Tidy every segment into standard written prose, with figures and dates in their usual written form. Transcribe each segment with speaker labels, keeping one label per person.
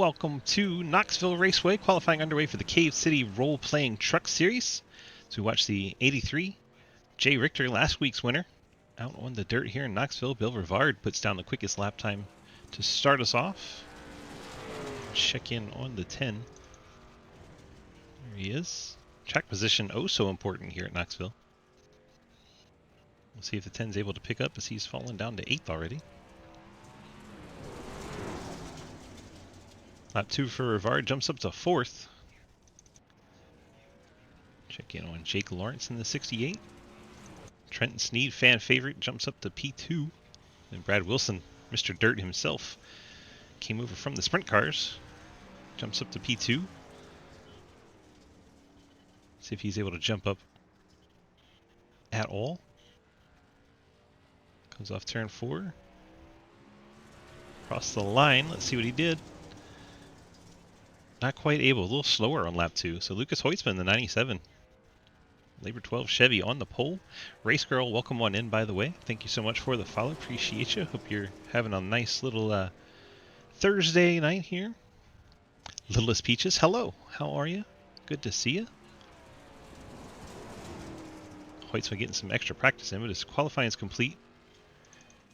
Speaker 1: welcome to Knoxville Raceway, qualifying underway for the Cave City Role-Playing Truck Series. So we watched the 83 Jay Richter, last week's winner, out on the dirt here in Knoxville. Bill Rivard puts down the quickest lap time to start us off. Check in on the 10. There he is. Track position oh so important here at Knoxville. We'll see if the 10's able to pick up as he's fallen down to 8th already. Lap 2 for Rivard, jumps up to 4th. Check in on Jake Lawrence in the 68. Trenton Sneed, fan favorite, jumps up to P2. And Brad Wilson, Mr. Dirt himself, came over from the sprint cars. Jumps up to P2. See if he's able to jump up at all. Comes off turn 4. Across the line, let's see what he did. Not quite able, a little slower on lap 2. So Lucas Hoytsman, the 97. Labor 12 Chevy on the pole. Race Girl, welcome on in, by the way. Thank you so much for the follow. Appreciate you. Hope you're having a nice little Thursday night here. Littlest Peaches, hello. How are you? Good to see you. Hoytsman getting some extra practice in, but his qualifying is complete.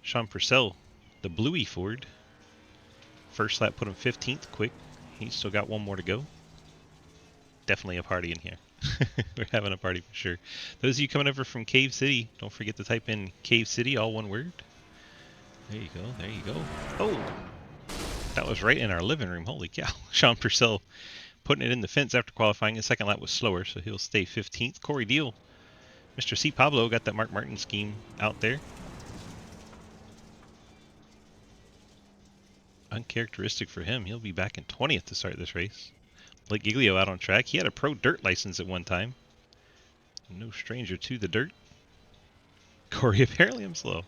Speaker 1: Sean Purcell, the Bluey Ford. First lap put him 15th quick. He's still got one more to go. Definitely a party in here. We're having a party for sure. Those of you coming over from Cave City, don't forget to type in Cave City, all one word. There you go, there you go. Oh! That was right in our living room, holy cow. Sean Purcell putting it in the fence after qualifying. His second lap was slower, so he'll stay 15th. Corey Deal, Mr. C. Pablo got that Mark Martin scheme out there. Uncharacteristic for him. He'll be back in 20th to start this race. Blake Giglio out on track. He had a pro dirt license at one time. No stranger to the dirt. Corey, apparently I'm slow.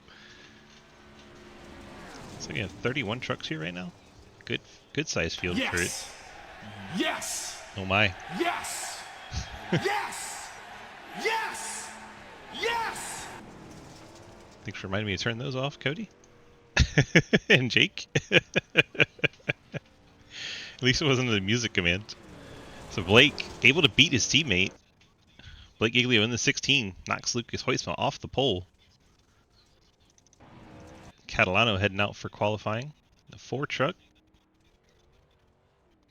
Speaker 1: So we have 31 trucks here right now. Good size field for it.
Speaker 2: Yes!
Speaker 1: Oh my.
Speaker 2: Yes! Yes! Yes! Yes!
Speaker 1: Thanks for reminding me to turn those off, Cody. And Jake. At least it wasn't a music command. So Blake, able to beat his teammate. Blake Giglio in the 16, knocks Lucas Hoytsma off the pole. Catalano heading out for qualifying. The 4 truck.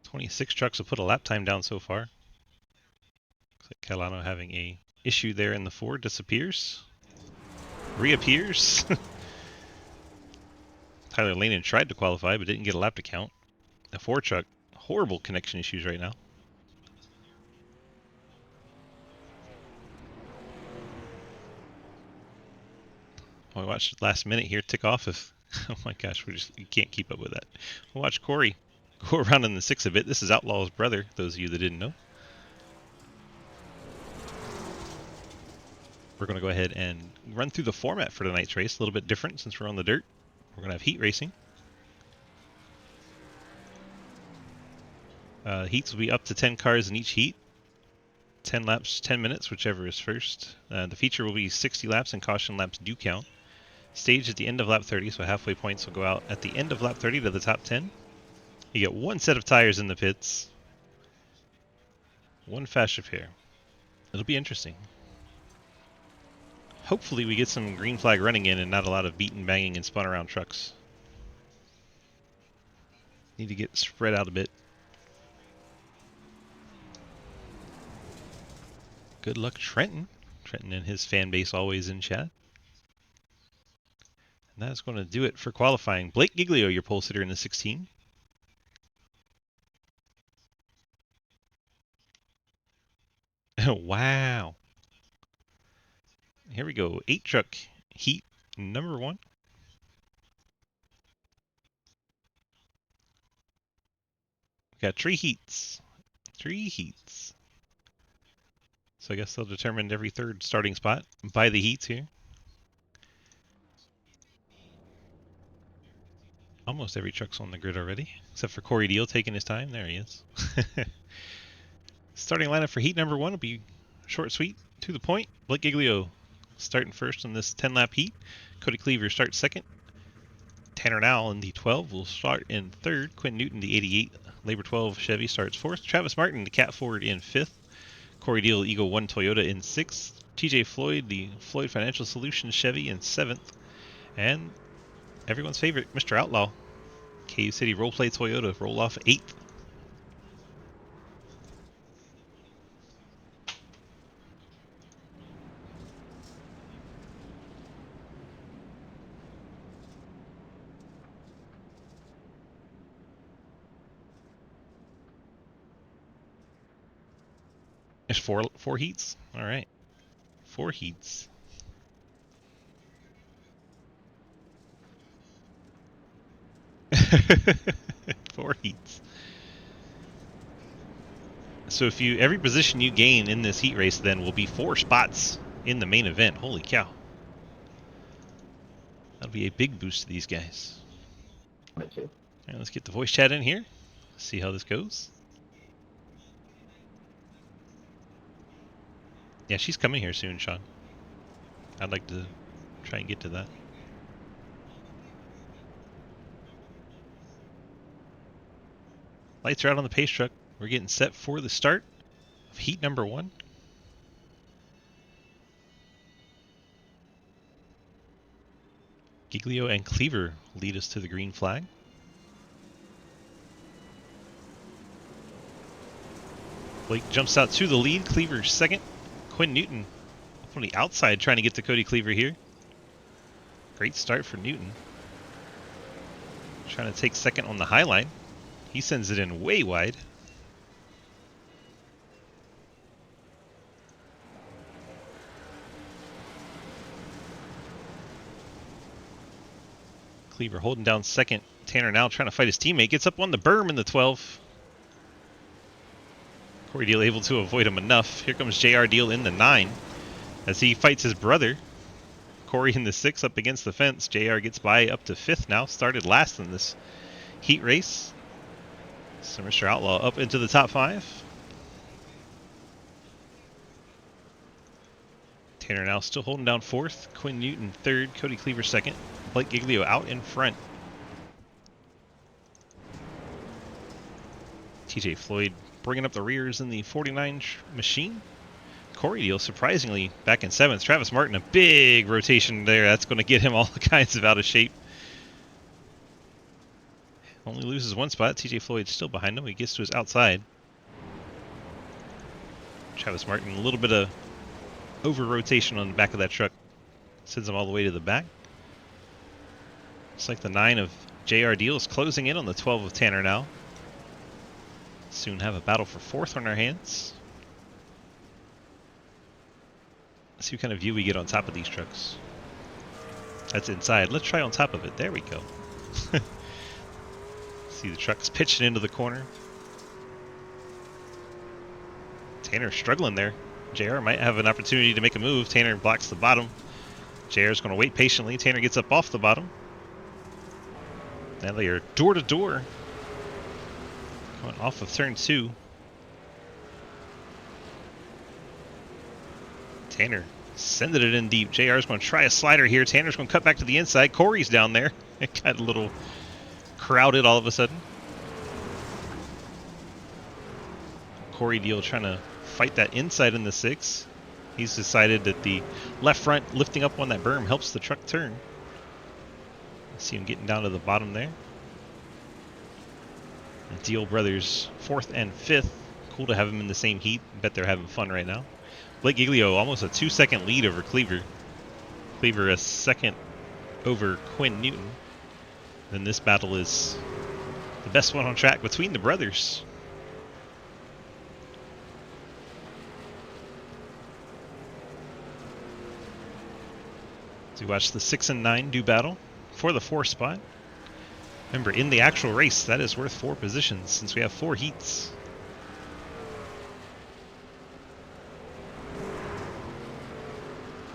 Speaker 1: 26 trucks have put a lap time down so far. Looks like Catalano having a issue there in the 4, disappears. Reappears. Tyler Lanen tried to qualify but didn't get a lap to count. The 4 truck, horrible connection issues right now. Well, we watched the last minute here tick off if, oh my gosh, you can't keep up with that. We'll watch Corey go around in the 6 a bit. This is Outlaw's brother, those of you that didn't know. We're going to go ahead and run through the format for tonight's race. A little bit different since we're on the dirt. We're going to have heat racing. Heats will be up to 10 cars in each heat. 10 laps, 10 minutes, whichever is first. The feature will be 60 laps and caution laps do count. Stage at the end of lap 30, so halfway points will go out at the end of lap 30 to the top 10. You get 1 set of tires in the pits. 1 fast repair. It'll be interesting. Hopefully we get some green flag running in and not a lot of beating, banging, and spun around trucks. Need to get spread out a bit. Good luck, Trenton. Trenton and his fan base always in chat. And that's going to do it for qualifying. Blake Giglio, your pole sitter in the 16. Wow. Here we go. 8 truck heat number 1. We got 3 heats. 3 heats. So I guess they'll determine every 3rd starting spot by the heats here. Almost every truck's on the grid already, except for Corey Deal taking his time. There he is. Starting lineup for heat number 1 will be short, sweet, to the point. Blake Giglio starting first in this 10-lap heat. Cody Cleaver starts second. Tanner Nowell in the 12 will start in third. Quinn Newton, the 88, Labor 12 Chevy starts 4th. Travis Martin, the Cat Ford, in 5th. Corey Deal, Eagle 1 Toyota, in 6th. TJ Floyd, the Floyd Financial Solutions Chevy, in 7th. And everyone's favorite, Mr. Outlaw, Cave City Roleplay Toyota, roll off 8th. There's four heats? Alright. 4 heats. Four heats. So if every position you gain in this heat race then will be 4 spots in the main event. Holy cow. That'll be a big boost to these guys.
Speaker 3: Okay.
Speaker 1: Alright, let's get the voice chat in here. See how this goes. Yeah, she's coming here soon, Sean. I'd like to try and get to that. Lights are out on the pace truck. We're getting set for the start of heat number 1. Giglio and Cleaver lead us to the green flag. Blake jumps out to the lead. Cleaver second. Quinn Newton up on the outside trying to get to Cody Cleaver here. Great start for Newton. Trying to take second on the high line. He sends it in way wide. Cleaver holding down second. Tanner now trying to fight his teammate. Gets up on the berm in the 12. Corey Deal able to avoid him enough. Here comes JR Deal in the 9 as he fights his brother. Corey in the 6 up against the fence. JR gets by up to 5th now. Started last in this heat race. So Mr. Outlaw up into the top 5. Tanner now still holding down 4th. Quinn Newton 3rd. Cody Cleaver 2nd. Blake Giglio out in front. TJ Floyd bringing up the rears in the 49 machine. Corey Deal surprisingly back in 7th. Travis Martin, a big rotation there. That's going to get him all kinds of out of shape. Only loses 1 spot. TJ Floyd still behind him. He gets to his outside. Travis Martin, a little bit of over rotation on the back of that truck. Sends him all the way to the back. Looks like the 9 of JR Deal is closing in on the 12 of Tanner now. Soon have a battle for 4th on our hands. Let's see what kind of view we get on top of these trucks. That's inside. Let's try on top of it. There we go. See the trucks pitching into the corner. Tanner struggling there. JR might have an opportunity to make a move. Tanner blocks the bottom. JR is going to wait patiently. Tanner gets up off the bottom. Now they are door to door. Going off of turn 2. Tanner sending it in deep. JR is going to try a slider here. Tanner's going to cut back to the inside. Corey's down there. It got a little crowded all of a sudden. Corey Deal trying to fight that inside in the 6. He's decided that the left front lifting up on that berm helps the truck turn. See him getting down to the bottom there. The Deal brothers 4th and 5th. Cool to have them in the same heat. Bet they're having fun right now. Blake Giglio almost a 2-second lead over Cleaver. Cleaver a 2nd over Quinn Newton. Then this battle is the best one on track between the brothers. So we watch the 6 and 9 do battle for the 4th spot. Remember, in the actual race, that is worth 4 positions since we have 4 heats.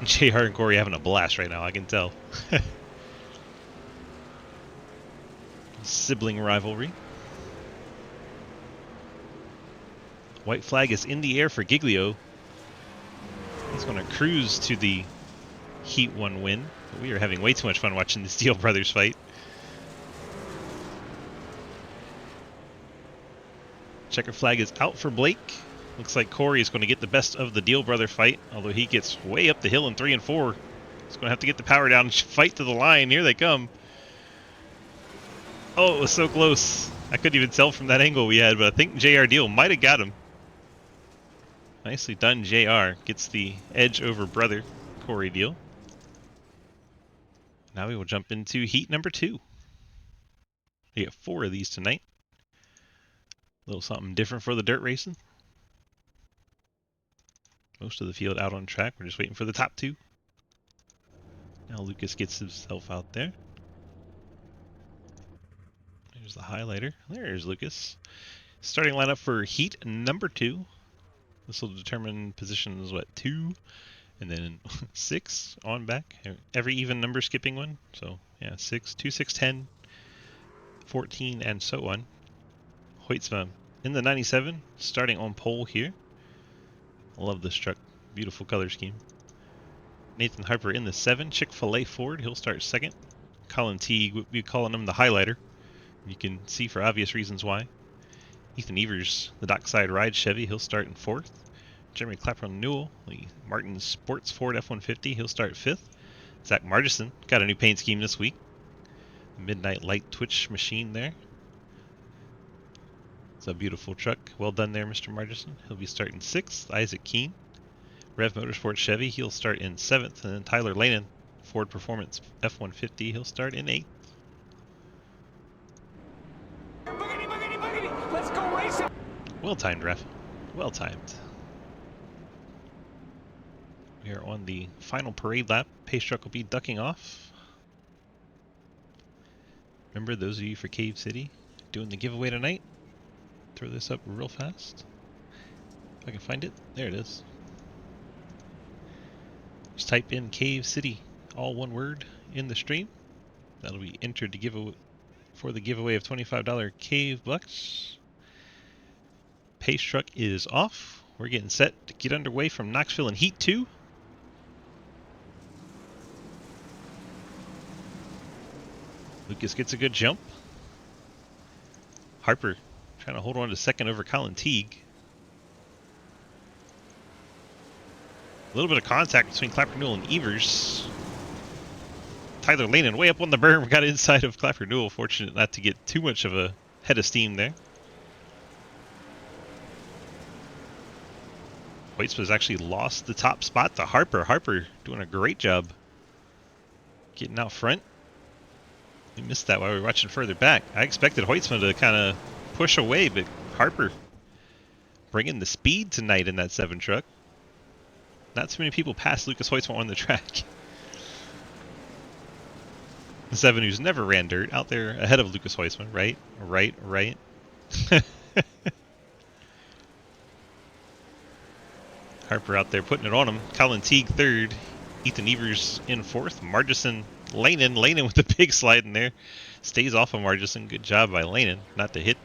Speaker 1: JR and Corey having a blast right now, I can tell. Sibling rivalry. White flag is in the air for Giglio. He's going to cruise to the Heat 1 win. But we are having way too much fun watching the Steel brothers fight. Checker flag is out for Blake. Looks like Corey is going to get the best of the Deal Brother fight, although he gets way up the hill in 3 and 4. He's going to have to get the power down and fight to the line. Here they come. Oh, it was so close. I couldn't even tell from that angle we had, but I think JR Deal might have got him. Nicely done, JR. Gets the edge over brother, Corey Deal. Now we will jump into heat number 2. We get 4 of these tonight. A little something different for the dirt racing. Most of the field out on track. We're just waiting for the top 2. Now Lucas gets himself out there. There's the highlighter. There's Lucas. Starting lineup for heat number 2. This will determine positions, 2, and then 6 on back. Every even number skipping one. So, yeah, 6, 2, 6, 10, 14, and so on. Hoytsma in the 97, starting on pole here. I love this truck. Beautiful color scheme. Nathan Harper in the 7, Chick-fil-A Ford. He'll start 2nd. Colin Teague, we'll be calling him the highlighter. You can see for obvious reasons why. Ethan Evers, the Dockside Ride Chevy, he'll start in 4th. Jeremy Clapper Newell, the Martin Sports Ford F-150, he'll start 5th. Zach Margison got a new paint scheme this week. Midnight Light Twitch machine there. It's a beautiful truck. Well done there, Mr. Margison. He'll be starting 6th. Isaac Keene, Rev Motorsports Chevy, he'll start in 7th. And then Tyler Lanin, Ford Performance F-150, he'll start in 8th.
Speaker 2: Let's go racing.
Speaker 1: Well timed, Ref. Well timed. We are on the final parade lap. Pace truck will be ducking off. Remember, those of you for Cave City doing the giveaway tonight, throw this up real fast. If I can find it. There it is. Just type in Cave City, all one word, in the stream. That'll be entered to give for the giveaway of $25 Cave Bucks. Pace truck is off. We're getting set to get underway from Knoxville in Heat 2. Lucas gets a good jump. Harper trying to hold on to 2nd over Colin Teague. A little bit of contact between Clapper Newell and Evers. Tyler Lanin way up on the berm, got inside of Clapper Newell. Fortunate not to get too much of a head of steam there. Hoytsma's actually lost the top spot to Harper. Harper doing a great job getting out front. We missed that while we were watching further back. I expected Hoytsma to kind of push away, but Harper bringing the speed tonight in that 7 truck. Not too many people passed Lucas Hoytsma on the track. The 7 who's never ran dirt out there ahead of Lucas Hoytsma, right? Right. Harper out there putting it on him. Colin Teague 3rd. Ethan Evers in 4th. Margison, Lanin with the big slide in there. Stays off of Margison. Good job by Lanin not to hit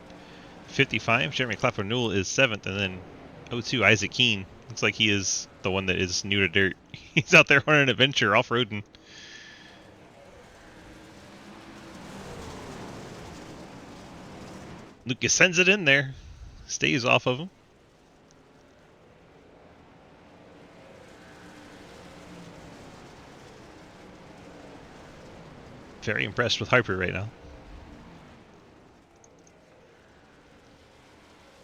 Speaker 1: 55. Jeremy Clapper Newell is 7th. And then 02 Isaac Keene. Looks like he is the one that is new to dirt. He's out there on an adventure off-roading. Lucas sends it in there. Stays off of him. Very impressed with Harper right now.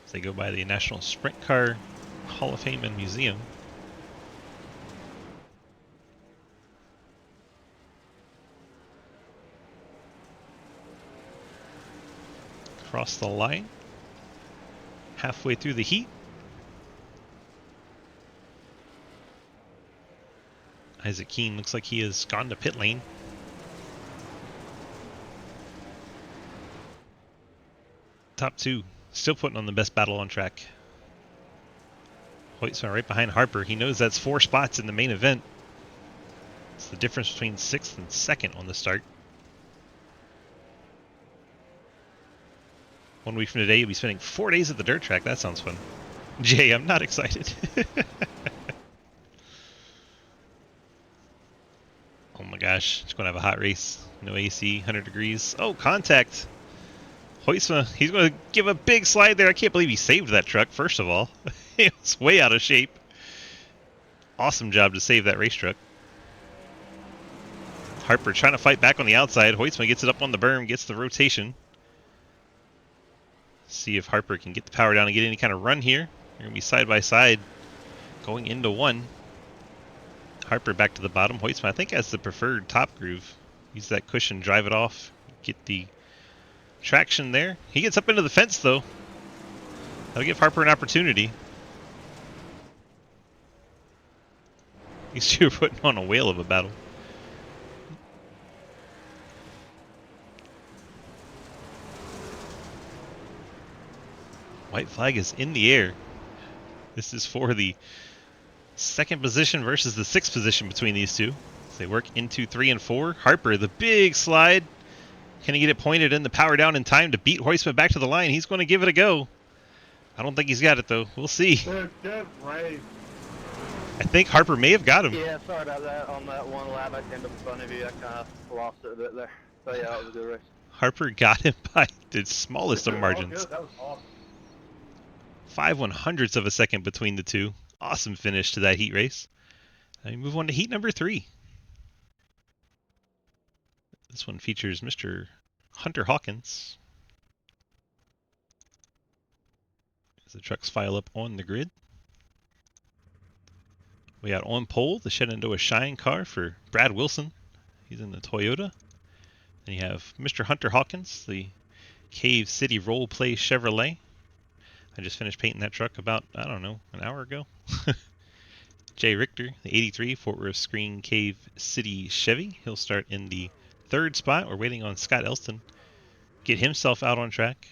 Speaker 1: As they go by the National Sprint Car Hall of Fame and Museum. Across the line. Halfway through the heat. Isaac Keene looks like he has gone to pit lane. Top 2, still putting on the best battle on track. Hoytsma right behind Harper. He knows that's 4 spots in the main event. It's the difference between 6th and 2nd on the start. 1 week from today, you'll be spending 4 days at the dirt track. That sounds fun. Jay, I'm not excited. Oh my gosh, it's going to have a hot race. No AC, 100 degrees. Oh, contact. Hoytsma, he's going to give a big slide there. I can't believe he saved that truck, first of all. It's way out of shape. Awesome job to save that race truck. Harper trying to fight back on the outside. Hoytsma gets it up on the berm, gets the rotation. See if Harper can get the power down and get any kind of run here. They're going to be side by side going into one. Harper back to the bottom. Hoytsma, I think, has the preferred top groove. Use that cushion, drive it off, get the traction there. He gets up into the fence, though. That'll give Harper an opportunity. These two are putting on a whale of a battle. White flag is in the air. This is for the second position versus the sixth position between these two. So they work into 3 and 4. Harper, the big slide. Can he get it pointed in the power down in time to beat Hoytsma back to the line? He's going to give it a go. I don't think he's got it, though. We'll see.
Speaker 3: Good race.
Speaker 1: I think Harper may have got him.
Speaker 4: Yeah, sorry about that. On that one lap, I came up in front of you. I kind of lost it a bit there. So yeah, that was a good race.
Speaker 1: Harper got him by the smallest of margins.
Speaker 3: That was awesome.
Speaker 1: 5/100ths of a second between the two. Awesome finish to that heat race. Now we move on to heat number 3. This one features Mr. Hunter Hawkins. As the trucks file up on the grid. We got on pole the Shenandoah Shine car for Brad Wilson. He's in the Toyota. Then you have Mr. Hunter Hawkins, the Cave City Roleplay Chevrolet. I just finished painting that truck about, I don't know, an hour ago. Jay Richter, the 83 Fort Worth Screen Cave City Chevy. He'll start in the 3rd spot. We're waiting on Scott Elston. Get himself out on track.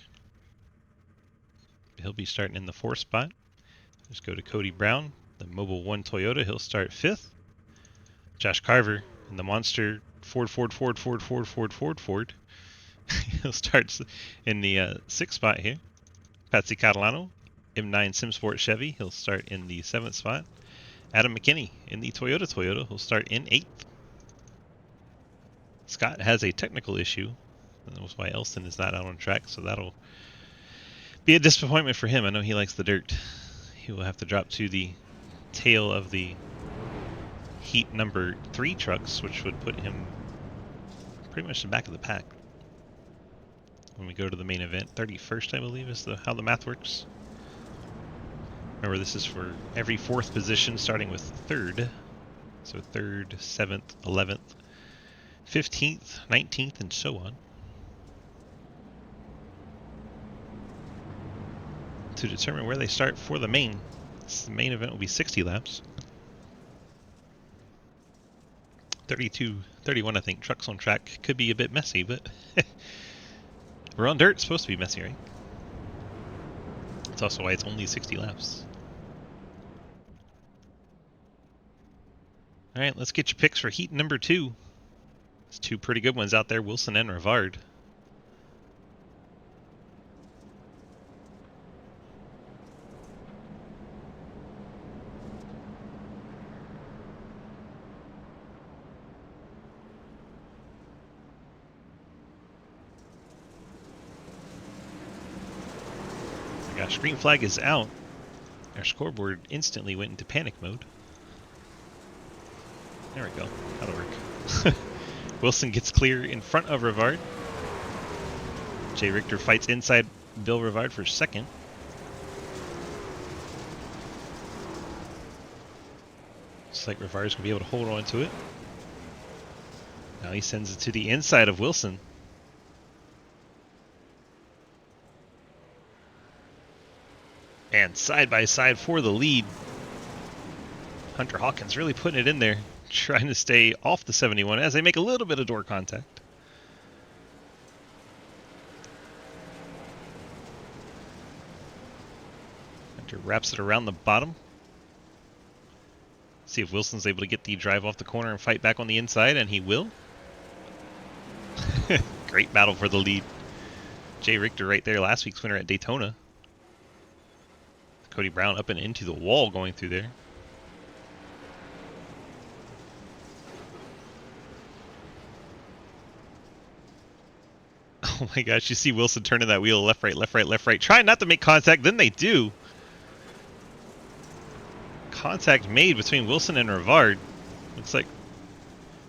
Speaker 1: He'll be starting in the 4th spot. Let's go to Cody Brown, the Mobile 1 Toyota. He'll start 5th. Josh Carver in the Monster Ford. He'll start in the 6th spot here. Patsy Catalano, M9 SimSport Chevy. He'll start in the 7th spot. Adam McKinney in the Toyota. He'll start in 8th. Scott has a technical issue. That's why Elston is not out on track, so that'll be a disappointment for him. I know he likes the dirt. He will have to drop to the tail of the heat number 3 trucks, which would put him pretty much in the back of the pack. When we go to the main event, 31st, I believe, is how the math works. Remember, this is for every 4th position, starting with 3rd. So 3rd, 7th, 11th, 15th, 19th, and so on. To determine where they start for the main. The main event will be 60 laps. 32, 31, I think. Trucks on track could be a bit messy, but we're on dirt. It's supposed to be messy, right? That's also why it's only 60 laps. Alright, let's get your picks for heat number 2. There's 2 pretty good ones out there, Wilson and Rivard. Gosh, green flag is out. Our scoreboard instantly went into panic mode. There we go. That'll work. Wilson gets clear in front of Rivard. Jay Richter fights inside Bill Rivard for 2nd. Looks like Rivard's going to be able to hold on to it. Now he sends it to the inside of Wilson. And side by side for the lead. Hunter Hawkins really putting it in there, trying to stay off the 71 as they make a little bit of door contact. Hunter wraps it around the bottom. See if Wilson's able to get the drive off the corner and fight back on the inside, and he will. Great battle for the lead. Jay Richter right there, last week's winner at Daytona. Cody Brown up and into the wall going through there. Oh my gosh, you see Wilson turning that wheel left, right, left, right, left, right. Trying not to make contact, then they do. Contact made between Wilson and Rivard. Looks like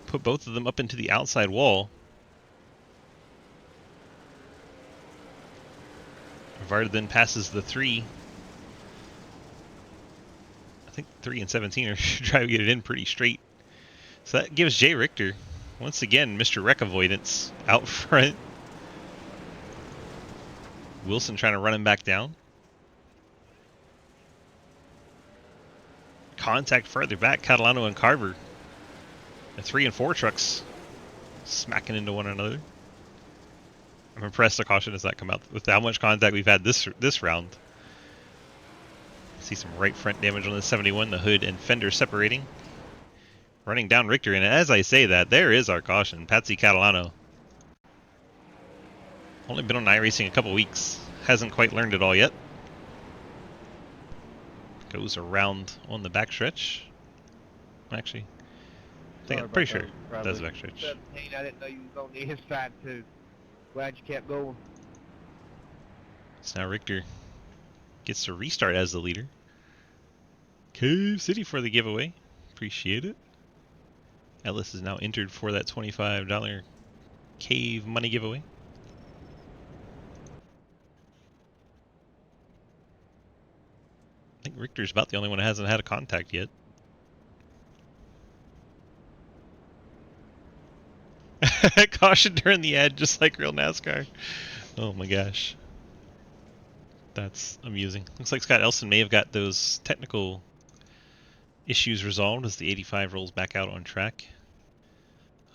Speaker 1: put both of them up into the outside wall. Rivard then passes the 3. I think 3 and 17 are trying to get it in pretty straight. So that gives Jay Richter, once again, Mr. Wreck Avoidance out front. Wilson trying to run him back down. Contact further back, Catalano and Carver. The 3 and 4 trucks smacking into one another. I'm impressed the caution does not come out with how much contact we've had this round. See some right front damage on the 71, the hood and fender separating. Running down Richter, and as I say that, there is our caution. Patsy Catalano. Only been on iRacing a couple weeks. Hasn't quite learned it all yet. Goes around on the backstretch. Actually, I'm pretty sure it does backstretch.
Speaker 3: 17, I didn't know you was on the inside too. Glad you kept going.
Speaker 1: So now Richter gets to restart as the leader. Cave City for the giveaway. Appreciate it. Ellis is now entered for that $25 Cave money giveaway. I think Richter's about the only one that hasn't had a contact yet. Caution during the ad, just like real NASCAR. Oh my gosh. That's amusing. Looks like Scott Elson may have got those technical issues resolved as the 85 rolls back out on track.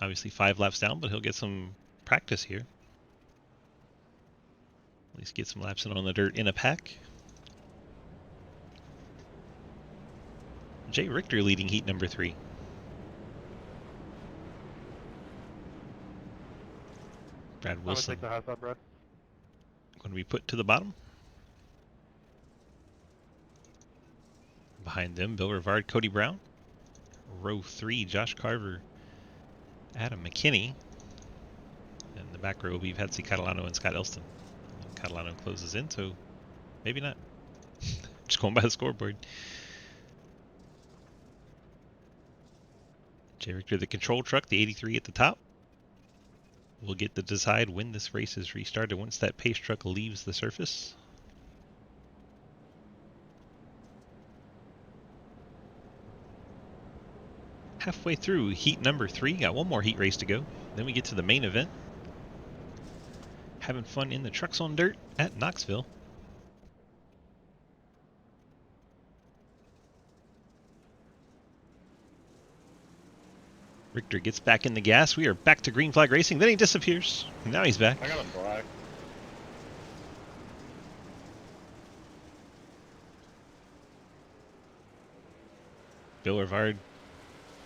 Speaker 1: Obviously 5 laps down, but he'll get some practice here. At least get some laps in on the dirt in a pack. Jay Richter leading heat number 3. Brad Wilson
Speaker 4: I'm gonna take the high side, Brad.
Speaker 1: going to be put to the bottom. Behind them, Bill Rivard, Cody Brown. Row 3, Josh Carver, Adam McKinney. And the back row will be Patsy Catalano and Scott Elston. Catalano closes in, so maybe not. Just going by the scoreboard. Jay Richter, the control truck, the 83 at the top. We'll get to decide when this race is restarted once that pace truck leaves the surface. Halfway through heat number 3, got one more heat race to go. Then we get to the main event. Having fun in the trucks on dirt at Knoxville. Richter gets back in the gas. We are back to green flag racing. Then he disappears. Now he's back.
Speaker 4: I got a black.
Speaker 1: Bill Rivard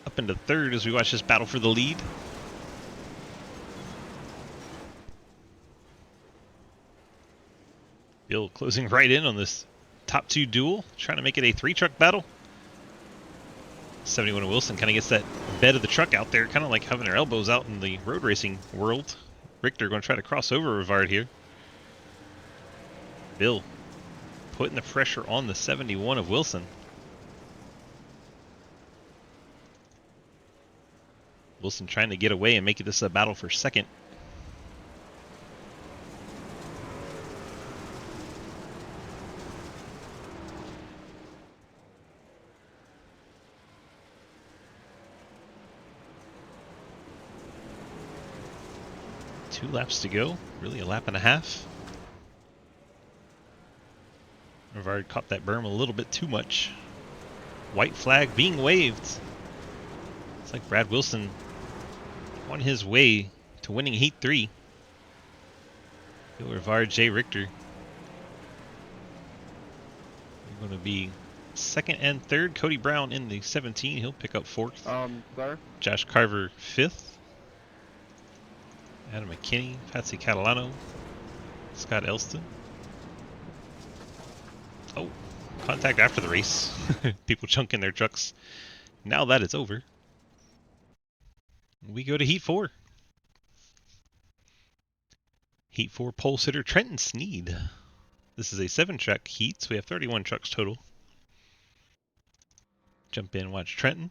Speaker 1: up into 3rd as we watch this battle for the lead. Bill closing right in on this top 2 duel, trying to make it a 3-truck battle. 71 Wilson kind of gets that bed of the truck out there, kind of like having their elbows out in the road racing world. Richter going to try to cross over Rivard here. Bill putting the pressure on the 71 of Wilson. Wilson trying to get away and make this a battle for 2nd. Two laps to go, really a lap and a half. Rivard caught that berm a little bit too much. White flag being waved. It's like Brad Wilson on his way to winning Heat 3. Bill Rivard, Jay Richter. They're going to be 2nd and 3rd. Cody Brown in the 17. He'll pick up 4th.
Speaker 3: Sir?
Speaker 1: Josh Carver 5th. Adam McKinney, Patsy Catalano, Scott Elston. Oh, contact after the race. People chunking their trucks. Now that it's over, we go to Heat 4. Heat 4 pole sitter Trenton Sneed. This is a 7-track heat, so we have 31 trucks total. Jump in, watch Trenton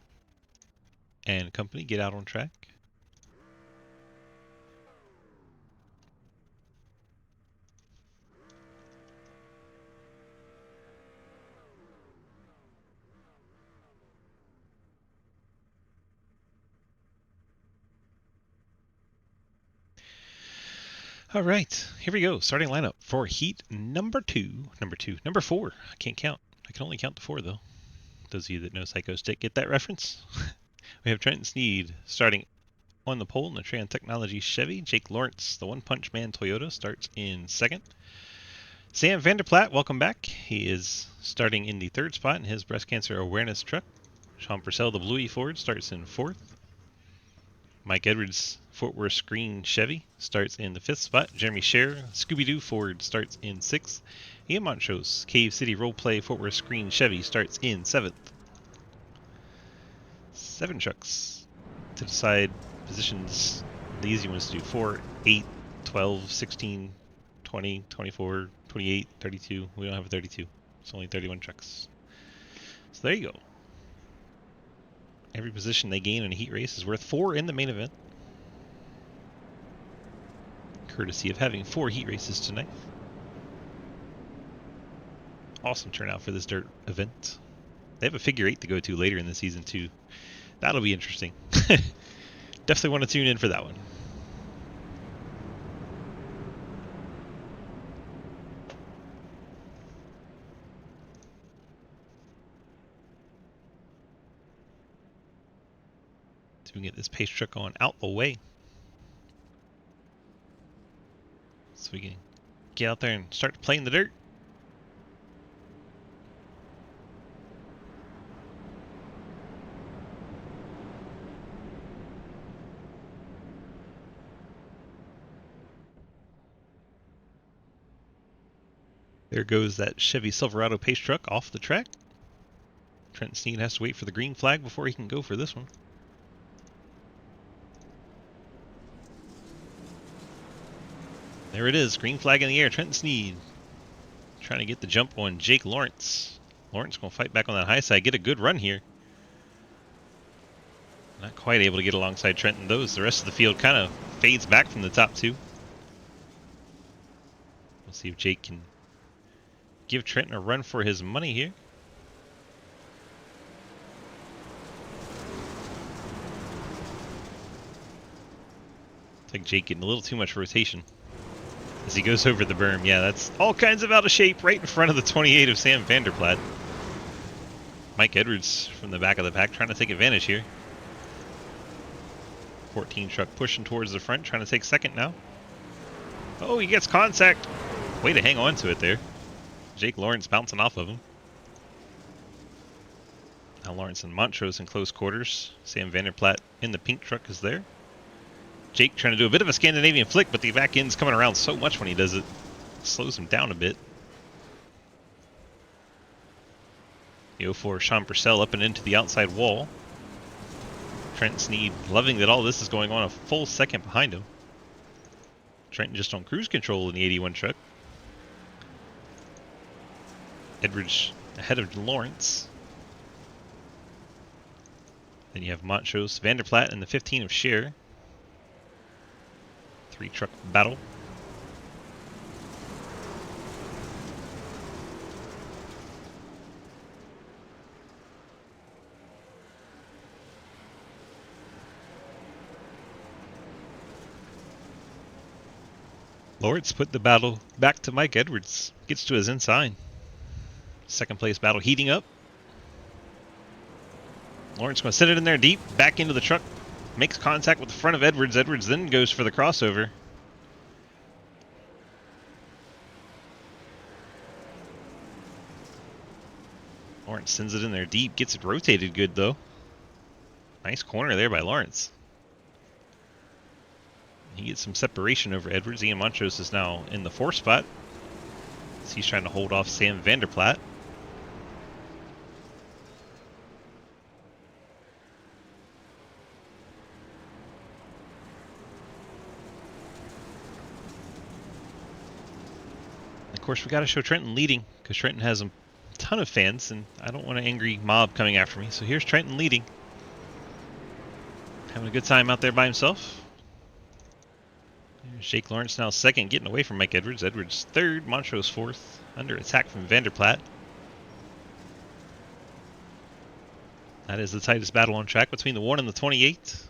Speaker 1: and company get out on track. All right, here we go. Starting lineup for heat number 4. I can't count. I can only count to 4 though. Those of you that know Psycho Stick get that reference. We have Trenton Sneed starting on the pole in the Tran Technology Chevy. Jake Lawrence, the One Punch Man Toyota, starts in second. Sam Vanderplaat, welcome back. He is starting in the 3rd spot in his breast cancer awareness truck. Sean Purcell, the Bluey Ford, starts in 4th. Mike Edwards, Fort Worth Screen Chevy, starts in the 5th spot. Jeremy Scher, Scooby-Doo Ford, starts in 6th. Ian Montrose, Cave City Roleplay Fort Worth Screen Chevy, starts in 7th. 7 trucks to decide positions. The easy ones to do 4, 8, 12, 16, 20, 24, 28, 32. We don't have a 32. It's only 31 trucks. So there you go. Every position they gain in a heat race is worth 4 in the main event. Courtesy of having 4 heat races tonight. Awesome turnout for this dirt event. They have a figure 8 to go to later in the season too. That'll be interesting. Definitely want to tune in for that one. So we can get this pace truck on out the way. So we can get out there and start playing the dirt. There goes that Chevy Silverado pace truck off the track. Trent Sneed has to wait for the green flag before he can go for this one. There it is, green flag in the air. Trent Sneed trying to get the jump on Jake Lawrence. Lawrence going to fight back on that high side, get a good run here. Not quite able to get alongside Trenton. The rest of the field kind of fades back from the top 2. We'll see if Jake can give Trenton a run for his money here. I think Jake getting a little too much rotation as he goes over the berm. Yeah, that's all kinds of out of shape right in front of the 28 of Sam Vanderplaat. Mike Edwards from the back of the pack trying to take advantage here. 14 truck pushing towards the front, trying to take second now. Oh, he gets contact. Way to hang on to it there. Jake Lawrence bouncing off of him. Now Lawrence and Montrose in close quarters. Sam Vanderplaat in the pink truck is there. Jake trying to do a bit of a Scandinavian flick, but the back end's coming around so much when he does it. Slows him down a bit. The 04 Sean Purcell up and into the outside wall. Trent Sneed loving that all this is going on a full second behind him. Trenton just on cruise control in the 81 truck. Edwards ahead of Lawrence. Then you have Montrose, Vanderplaat, and the 15 of Scher. 3 truck battle. Lawrence put the battle back to Mike Edwards. Gets to his inside. Second place battle heating up. Lawrence going to set it in there deep. Back into the truck. Makes contact with the front of Edwards. Edwards then goes for the crossover. Lawrence sends it in there deep. Gets it rotated good though. Nice corner there by Lawrence. He gets some separation over Edwards. Ian Montrose is now in the 4th spot. So he's trying to hold off Sam Vanderplaat. course, we got to show Trenton leading because Trenton has a ton of fans, and I don't want an angry mob coming after me. So here's Trenton leading. Having a good time out there by himself. There's Jake Lawrence now second, getting away from Mike Edwards. Edwards third, Montrose fourth. Under attack from Vanderplaat. That is the tightest battle on track between the 1 and the 28.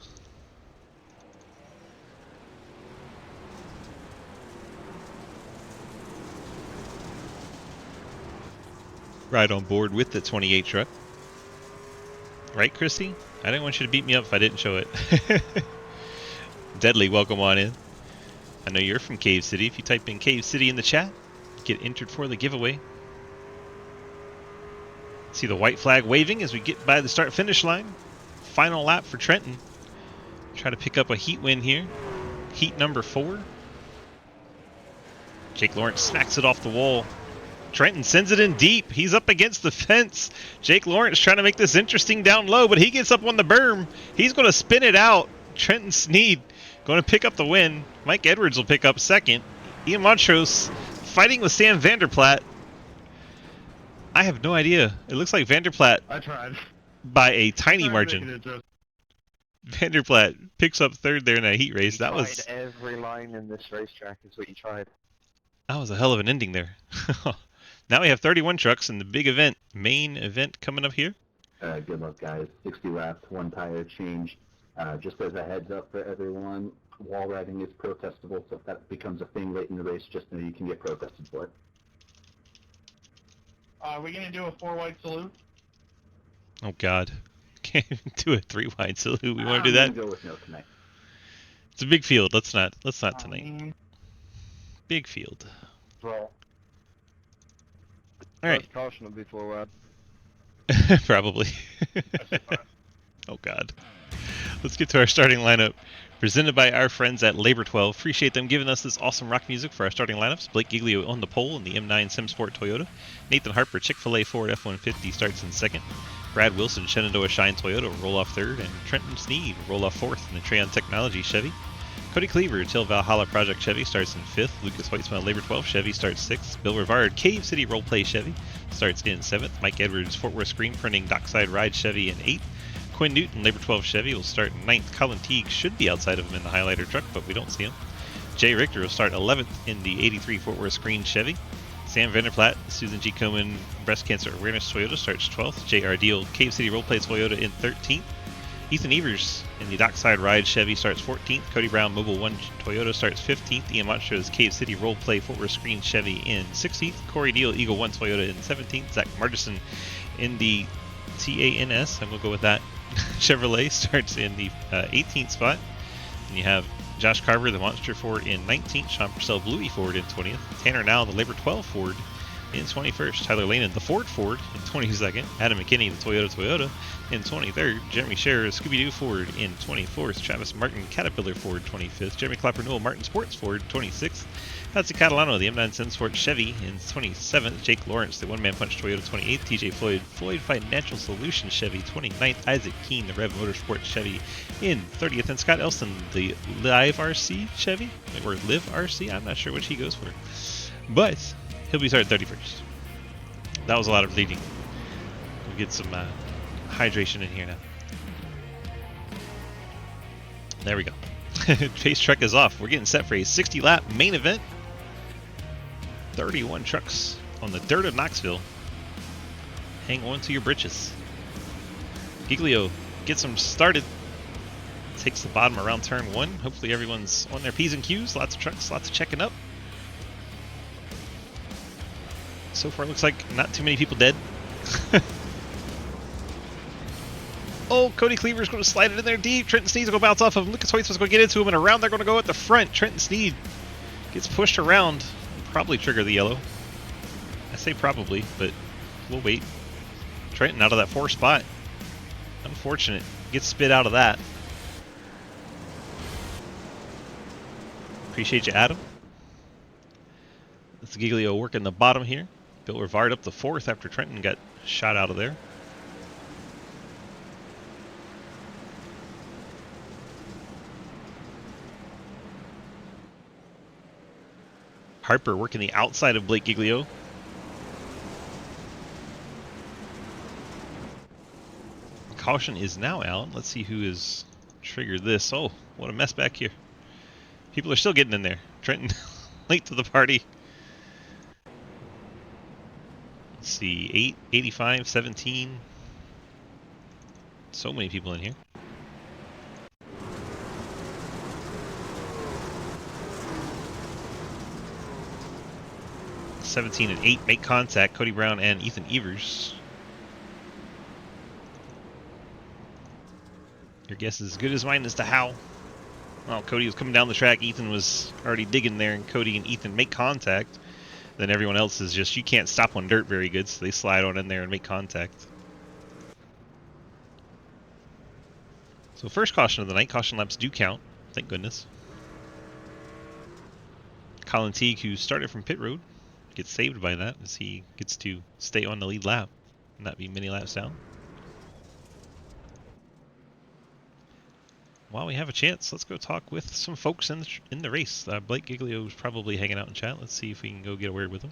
Speaker 1: Right on board with the 28 truck. Right, Christy? I didn't want you to beat me up if I didn't show it. Deadly, welcome on in. I know you're from Cave City. If you type in Cave City in the chat, get entered for the giveaway. See the white flag waving as we get by the start-finish line. Final lap for Trenton. Try to pick up a heat win here. Heat number 4. Jake Lawrence smacks it off the wall. Trenton sends it in deep. He's up against the fence. Jake Lawrence trying to make this interesting down low, but he gets up on the berm. He's going to spin it out. Trenton Sneed going to pick up the win. Mike Edwards will pick up second. Ian Montrose fighting with Sam Vanderplaat. I have no idea. It looks like Vanderplaat
Speaker 3: I tried.
Speaker 1: by a tiny margin. Vanderplaat picks up third there in that heat race. That was
Speaker 4: every line in this racetrack is what you tried.
Speaker 1: a hell of an ending there. Now we have 31 trucks in the big event, main event coming up here.
Speaker 5: Good luck, guys. 60 laps, 1 tire change. Just as a heads up for everyone, wall riding is protestable, so if that becomes a thing late in the race, just know you can get protested for it.
Speaker 6: Are we gonna do a 4-wide salute?
Speaker 1: Oh God, can't even do a 3-wide salute. We want to do that?
Speaker 5: I'm gonna go with no tonight.
Speaker 1: It's a big field. Let's not tonight. Big field.
Speaker 4: Well,
Speaker 1: All right.
Speaker 3: First caution will be 4 wide.
Speaker 1: Probably. Oh God. Let's get to our starting lineup. Presented by our friends at Labor 12. Appreciate them giving us this awesome rock music for our starting lineups. Blake Giglio on the pole in the M9 SimSport Toyota. Nathan Harper, Chick-fil-A Ford F-150 starts in second. Brad Wilson, Shenandoah Shine Toyota will roll off third. And Trenton Sneed will roll off fourth in the Treon Technology Chevy. Cody Cleaver, Till Valhalla Project Chevy starts in 5th. Lucas Weitzman, Labor 12 Chevy starts 6th. Bill Rivard, Cave City Roleplay Chevy starts in 7th. Mike Edwards, Fort Worth Screen Printing Dockside Ride Chevy in 8th. Quinn Newton, Labor 12 Chevy will start in 9th. Colin Teague should be outside of him in the highlighter truck, but we don't see him. Jay Richter will start 11th in the 83 Fort Worth Screen Chevy. Sam Vanderplaat, Susan G. Komen, Breast Cancer Awareness Toyota starts 12th. J.R. Deal, Cave City Roleplay Toyota in 13th. Ethan Evers in the Dockside Ride Chevy starts 14th. Cody Brown, Mobile 1 Toyota starts 15th. Ian Montrose, Cave City Roleplay Fort Worth Screen Chevy in 16th. Corey Deal, Eagle 1 Toyota in 17th. Zach Martison in the TANS, I'm going to go with that, Chevrolet starts in the 18th spot. And you have Josh Carver, the Monster Ford in 19th. Sean Purcell, Bluey Ford in 20th. Tanner Now, the Labor 12 Ford in 21st. Tyler Lehman, the Ford in 22nd. Adam McKinney, the Toyota in 23rd. Jeremy Scherer, Scooby-Doo Ford in 24th. Travis Martin, Caterpillar Ford 25th. Jeremy Clapper Newell, Martin Sports Ford 26th. Patsy Catalano, the M9 SimSport Chevy in 27th. Jake Lawrence, the One-Man Punch Toyota 28th. TJ Floyd Financial Solutions Chevy 29th. Isaac Keene, the Rev Motorsports Chevy in 30th. And Scott Elston, the Live RC Chevy, or Live RC, I'm not sure which he goes for. But he'll be started 31st. That was a lot of leading. We'll get some hydration in here now. There we go. Chase truck is off. We're getting set for a 60-lap main event. 31 trucks on the dirt of Knoxville. Hang on to your britches. Giglio gets them started. Takes the bottom around turn 1. Hopefully everyone's on their P's and Q's. Lots of trucks, lots of checking up. So far, it looks like not too many people dead. Oh, Cody Cleaver's going to slide it in there deep. Trenton Sneed's going to bounce off of him. Lucas Hoyt's going to get into him, and around they're going to go at the front. Trenton Sneed gets pushed around. Probably trigger the yellow. I say probably, but we'll wait. Trenton out of that 4th spot. Unfortunate. Gets spit out of that. Appreciate you, Adam. That's Giglio working the bottom here. Bill Rivard up the 4th after Trenton got shot out of there. Harper working the outside of Blake Giglio. Caution is now out. Let's see who has triggered this. Oh, what a mess back here. People are still getting in there. Trenton, late to the party. Let's see, 8, 85, 17. So many people in here. (17 and 8) make contact. Cody Brown and Ethan Evers. Your guess is as good as mine as to how. Well, Cody was coming down the track. Ethan was already digging there, and Cody and Ethan make contact. Then everyone else is just, you can't stop on dirt very good, so they slide on in there and make contact. So first caution of the night. Caution laps do count. Thank goodness. Colin Teague, who started from pit road, gets saved by that as he gets to stay on the lead lap, not be many laps down. While we have a chance, let's go talk with some folks in the race. Blake Giglio is probably hanging out in chat. Let's see if we can go get a word with him.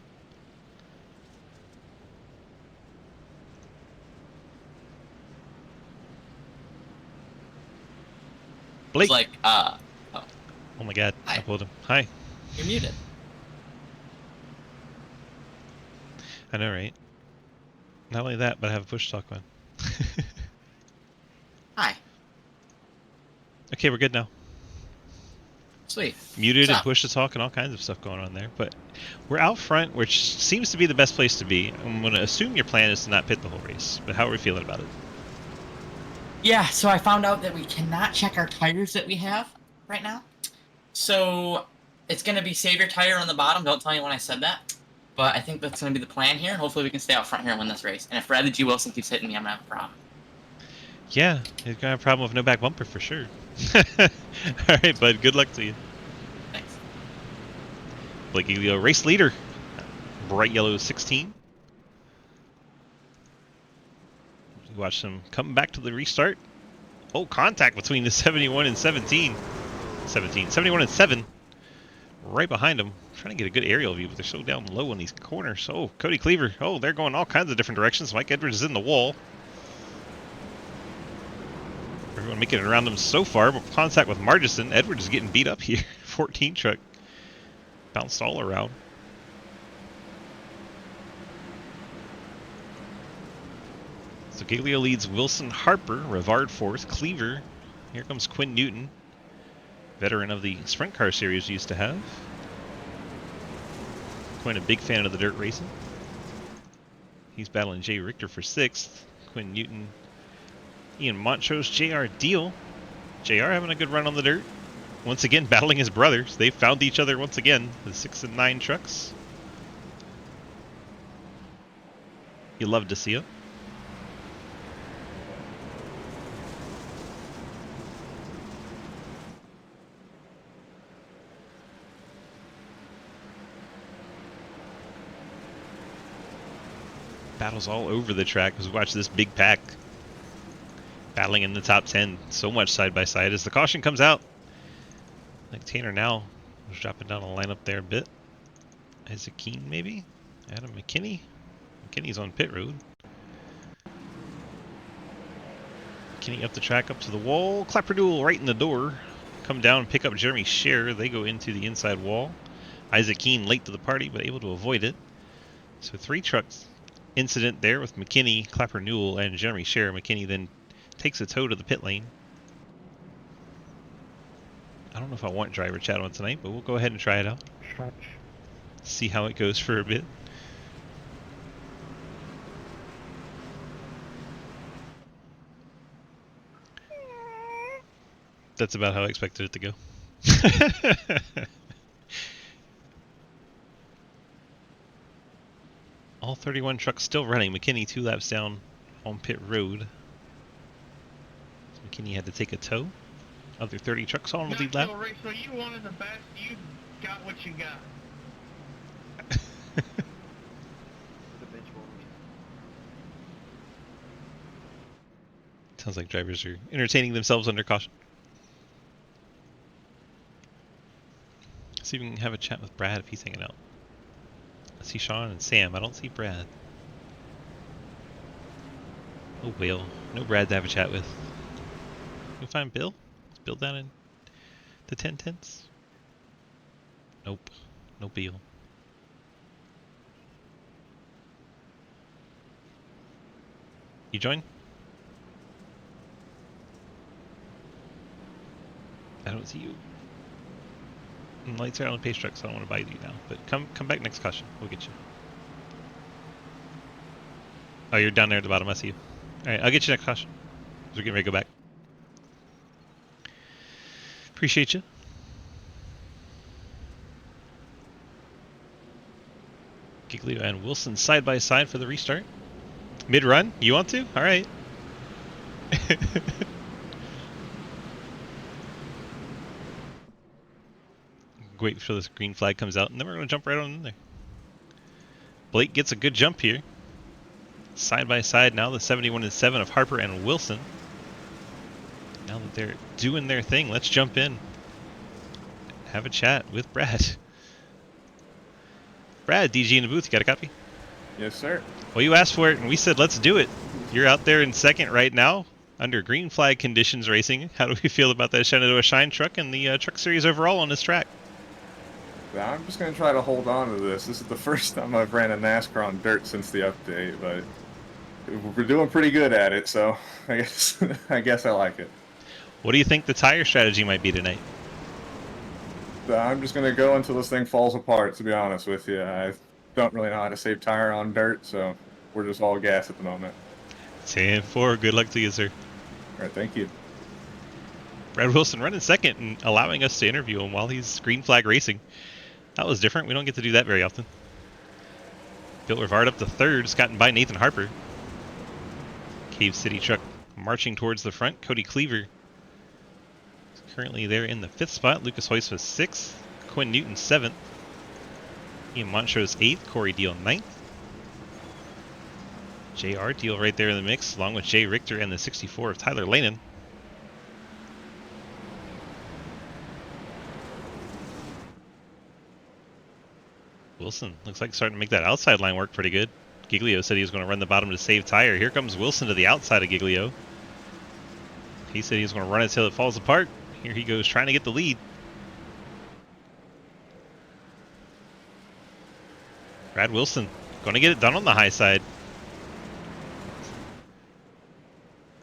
Speaker 1: Blake.
Speaker 7: It's like, oh
Speaker 1: my God,
Speaker 7: Hi.
Speaker 1: I pulled him. Hi.
Speaker 7: You're muted.
Speaker 1: I know, right? Not only that, but I have a push talk on.
Speaker 7: Hi.
Speaker 1: Okay, we're good now.
Speaker 7: Sweet.
Speaker 1: Muted
Speaker 7: What's
Speaker 1: and
Speaker 7: up?
Speaker 1: push to talk and all kinds of stuff going on there. But we're out front, which seems to be the best place to be. I'm going to assume your plan is to not pit the whole race. But how are we feeling about it?
Speaker 7: Yeah, so I found out that we cannot check our tires that we have right now. So it's going to be save your tire on the bottom. Don't tell anyone I said that. But I think that's going to be the plan here. Hopefully we can stay out front here and win this race. And if Bradley G. Wilson keeps hitting me, I'm going to have a problem.
Speaker 1: Yeah, you're going to have a problem with no back bumper for sure. All right, bud. Good luck to you.
Speaker 7: Thanks.
Speaker 1: Blake Giglio, race leader. Bright yellow 16. Watch them come back to the restart. Oh, contact between the 71 and 17. 71 and 7. Right behind them. Trying to get a good aerial view, but they're so down low in these corners. Oh, Cody Cleaver. Oh, they're going all kinds of different directions. Mike Edwards is in the wall. Everyone making it around them so far, but contact with Margison. Edwards is getting beat up here. 14 truck. Bounced all around. So Giglio leads Wilson Harper, Rivard fourth, Cleaver. Here comes Quinn Newton, veteran of the sprint car series we used to have. Quinn, a big fan of the dirt racing. He's battling Jay Richter for sixth. Quinn Newton, Ian Montrose, JR Deal. JR having a good run on the dirt. Once again, battling his brothers. They've found each other once again, the 6 and 9 trucks. You love to see it. Battles all over the track as we watch this big pack battling in the top 10 so much side by side as the caution comes out. Like Tanner now was dropping down the lineup there a bit. Isaac Keene maybe? Adam McKinney? McKinney's on pit road. McKinney up the track, up to the wall. Clapperdoodle right in the door. Come down and pick up Jeremy Scher. They go into the inside wall. Isaac Keene late to the party but able to avoid it. So 3 trucks incident there with McKinney, Clapper Newell, and Jeremy Scher. McKinney then takes a tow to the pit lane. I don't know if I want driver chat on tonight, but we'll go ahead and try it out. See how it goes for a bit. That's about how I expected it to go. All 31 trucks still running. McKinney 2 laps down on pit road. McKinney had to take a tow. Other 30 trucks on the lead lap.
Speaker 6: Knoxville race, so you wanted the best, you got what you got.
Speaker 1: Sounds like drivers are entertaining themselves under caution. Let's see if we can have a chat with Brad if he's hanging out. I see Sean and Sam. I don't see Brad. Oh, Will. No Brad to have a chat with. You'll find Bill? Is Bill down in the 10 tents? Nope. No Bill. You join? I don't see you. Lights are out on pace truck, so I don't want to bite you now. But come back next caution. We'll get you. Oh, you're down there at the bottom. I see you. Alright, I'll get you next caution. We're getting ready to go back. Appreciate you. Giglio and Wilson side by side for the restart. Mid-run? You want to? Alright. Wait till this green flag comes out, and then we're going to jump right on in there. Blake gets a good jump here. Side by side now, the 71-7 of Harper and Wilson. Now that they're doing their thing, let's jump in. Have a chat with Brad. Brad, DG in the booth, you got a copy?
Speaker 8: Yes, sir.
Speaker 1: Well, you asked for it, and we said let's do it. You're out there in second right now, under green flag conditions racing. How do we feel about that Shenandoah Shine truck and the Truck Series overall on this track?
Speaker 8: I'm just going to try to hold on to this. This is the first time I've ran a NASCAR on dirt since the update, but we're doing pretty good at it, so I guess I like it.
Speaker 1: What do you think the tire strategy might be tonight?
Speaker 8: I'm just going to go until this thing falls apart, to be honest with you. I don't really know how to save tire on dirt, so we're just all gas at the moment.
Speaker 1: 10-4. Good luck to you, sir.
Speaker 8: All right, thank you.
Speaker 1: Brad Wilson running second and allowing us to interview him while he's green flag racing. That was different. We don't get to do that very often. Bill Rivard up to third, gotten by Nathan Harper. Cave City truck marching towards the front. Cody Cleaver is currently there in the 5th spot. Lucas Hoyce was 6th. Quinn Newton 7th. Ian Montrose 8th. Corey Deal 9th. JR Deal right there in the mix, along with Jay Richter and the 64 of Tyler Lanin. Wilson looks like starting to make that outside line work pretty good. Giglio said he was going to run the bottom to save tire. Here comes Wilson to the outside of Giglio. He said he was going to run it until it falls apart. Here he goes trying to get the lead. Brad Wilson going to get it done on the high side.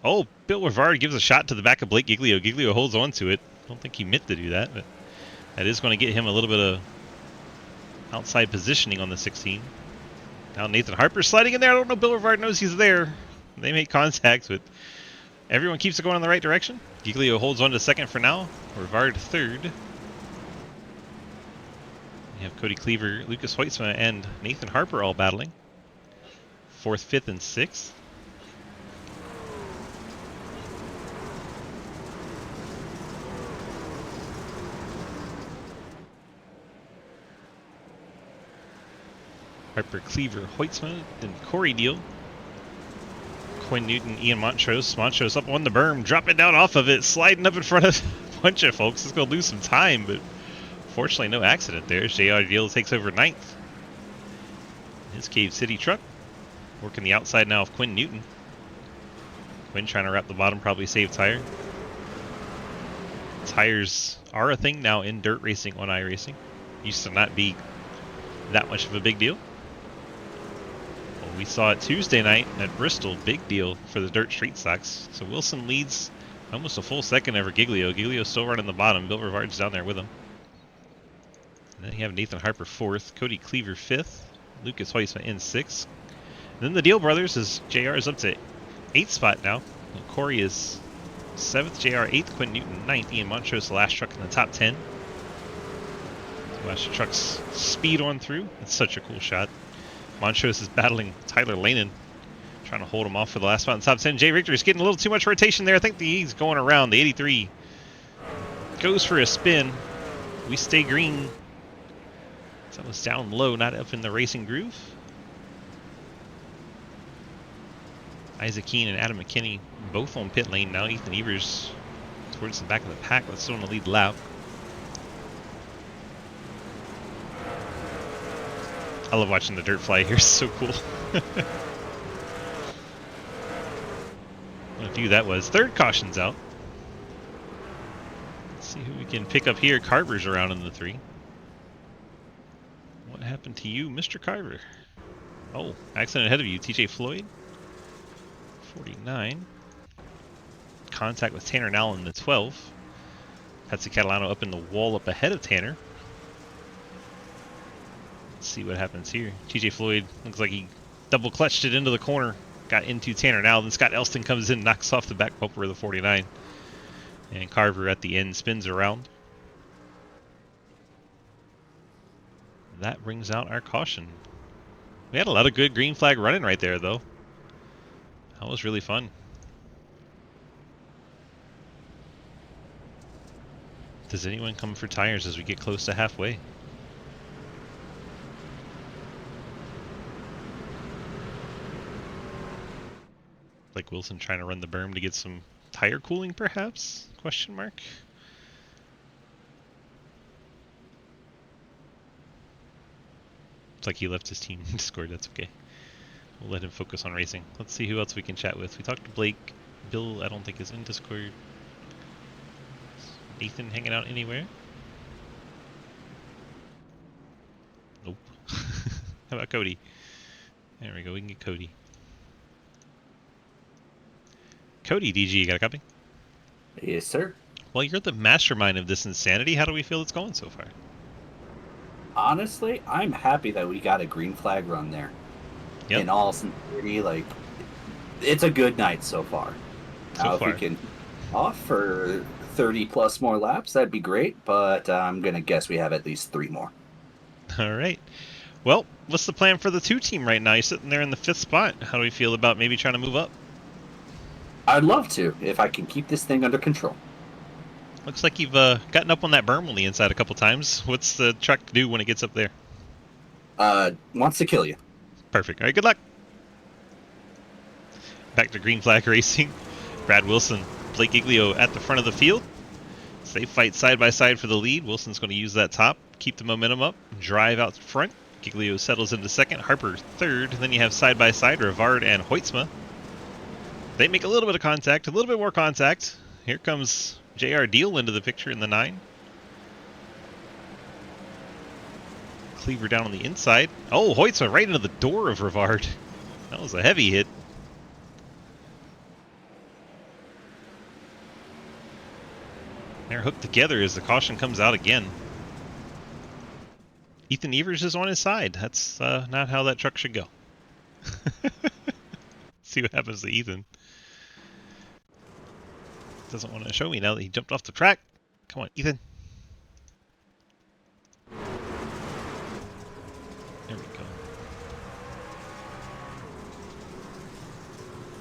Speaker 1: Oh, Bill Rivard gives a shot to the back of Blake Giglio. Giglio holds on to it. I don't think he meant to do that, but that is going to get him a little bit of outside positioning on the 16. Now Nathan Harper sliding in there. I don't know if Bill Rivard knows he's there. They make contact, but everyone keeps it going in the right direction. Giglio holds on to second for now. Rivard third. We have Cody Cleaver, Lucas Hoytsma, and Nathan Harper all battling. 4th, 5th, and 6th. Harper, Cleaver, Hoytsma, then Corey Deal. Quinn Newton, Ian Montrose. Montrose up on the berm, dropping down off of it, sliding up in front of a bunch of folks. It's going to lose some time, but fortunately no accident there. JR Deal takes over 9th. His Cave City truck working the outside now of Quinn Newton. Quinn trying to wrap the bottom, probably save tire. Tires are a thing now in dirt racing on iRacing. Used to not be that much of a big deal. Well, we saw it Tuesday night at Bristol, big deal for the dirt street stocks. So Wilson leads almost a full second over Giglio. Giglio still running the bottom. Bill Rivard's down there with him. And then you have Nathan Harper 4th, Cody Cleaver 5th, Lucas Hoytsma in 6th. And then the Deal brothers is JR is up to 8th spot now. Well, Corey is 7th, JR 8th, Quinn Newton 9th, Ian Montrose the last truck in the top 10. Watch the trucks speed on through. It's such a cool shot. Montrose is battling Tyler Lanin, trying to hold him off for the last spot in the top 10. Jay Richter is getting a little too much rotation there. I think he's going around. The 83 goes for a spin. We stay green. That was down low, not up in the racing groove. Isaac Keene and Adam McKinney both on pit lane now. Ethan Evers towards the back of the pack. Let's still on the lead lap. I love watching the dirt fly here. It's so cool. What view that was. Third caution's out. Let's see who we can pick up here. Carver's around in the 3. What happened to you, Mr. Carver? Oh, accident ahead of you, TJ Floyd. 49. Contact with Tanner now in the 12. Patsy Catalano up in the wall up ahead of Tanner. Let's see what happens here. TJ Floyd looks like he double clutched it into the corner. Got into Tanner now. Then Scott Elston comes in, knocks off the back bumper of the 49. And Carver at the end spins around. That brings out our caution. We had a lot of good green flag running right there, though. That was really fun. Does anyone come for tires as we get close to halfway? Like Wilson trying to run the berm to get some tire cooling, perhaps? Question mark. It's like he left his team in Discord. That's okay. We'll let him focus on racing. Let's see who else we can chat with. We talked to Blake. Bill, I don't think is in Discord. Nathan hanging out anywhere? Nope. How about Cody? There we go. We can get Cody. Cody, DG, you got a copy?
Speaker 9: Yes, sir.
Speaker 1: Well, you're the mastermind of this insanity. How do we feel it's going so far?
Speaker 9: Honestly, I'm happy that we got a green flag run there.
Speaker 1: Yep.
Speaker 9: In all sincerity, like, it's a good night so far.
Speaker 1: So far.
Speaker 9: If we can off for 30 plus more laps, that'd be great, but I'm going to guess we have at least 3 more.
Speaker 1: All right. Well, what's the plan for the 2 team right now? You're sitting there in the 5th spot. How do we feel about maybe trying to move up?
Speaker 9: I'd love to, if I can keep this thing under control.
Speaker 1: Looks like you've gotten up on that berm on the inside a couple times. What's the truck do when it gets up there?
Speaker 9: Wants to kill you.
Speaker 1: Perfect. All right, good luck. Back to green flag racing. Brad Wilson, Blake Giglio at the front of the field. So they fight side by side for the lead. Wilson's going to use that top, keep the momentum up, drive out front. Giglio settles into second, Harper third. Then you have side by side Rivard and Hoytsma. They make a little bit of contact, a little bit more contact. Here comes JR Deal into the picture in the 9. Cleaver down on the inside. Oh, Hoytsma right into the door of Rivard. That was a heavy hit. They're hooked together as the caution comes out again. Ethan Evers is on his side. That's not how that truck should go. See what happens to Ethan. Doesn't want to show me now that he jumped off the track. Come on, Ethan. There we go.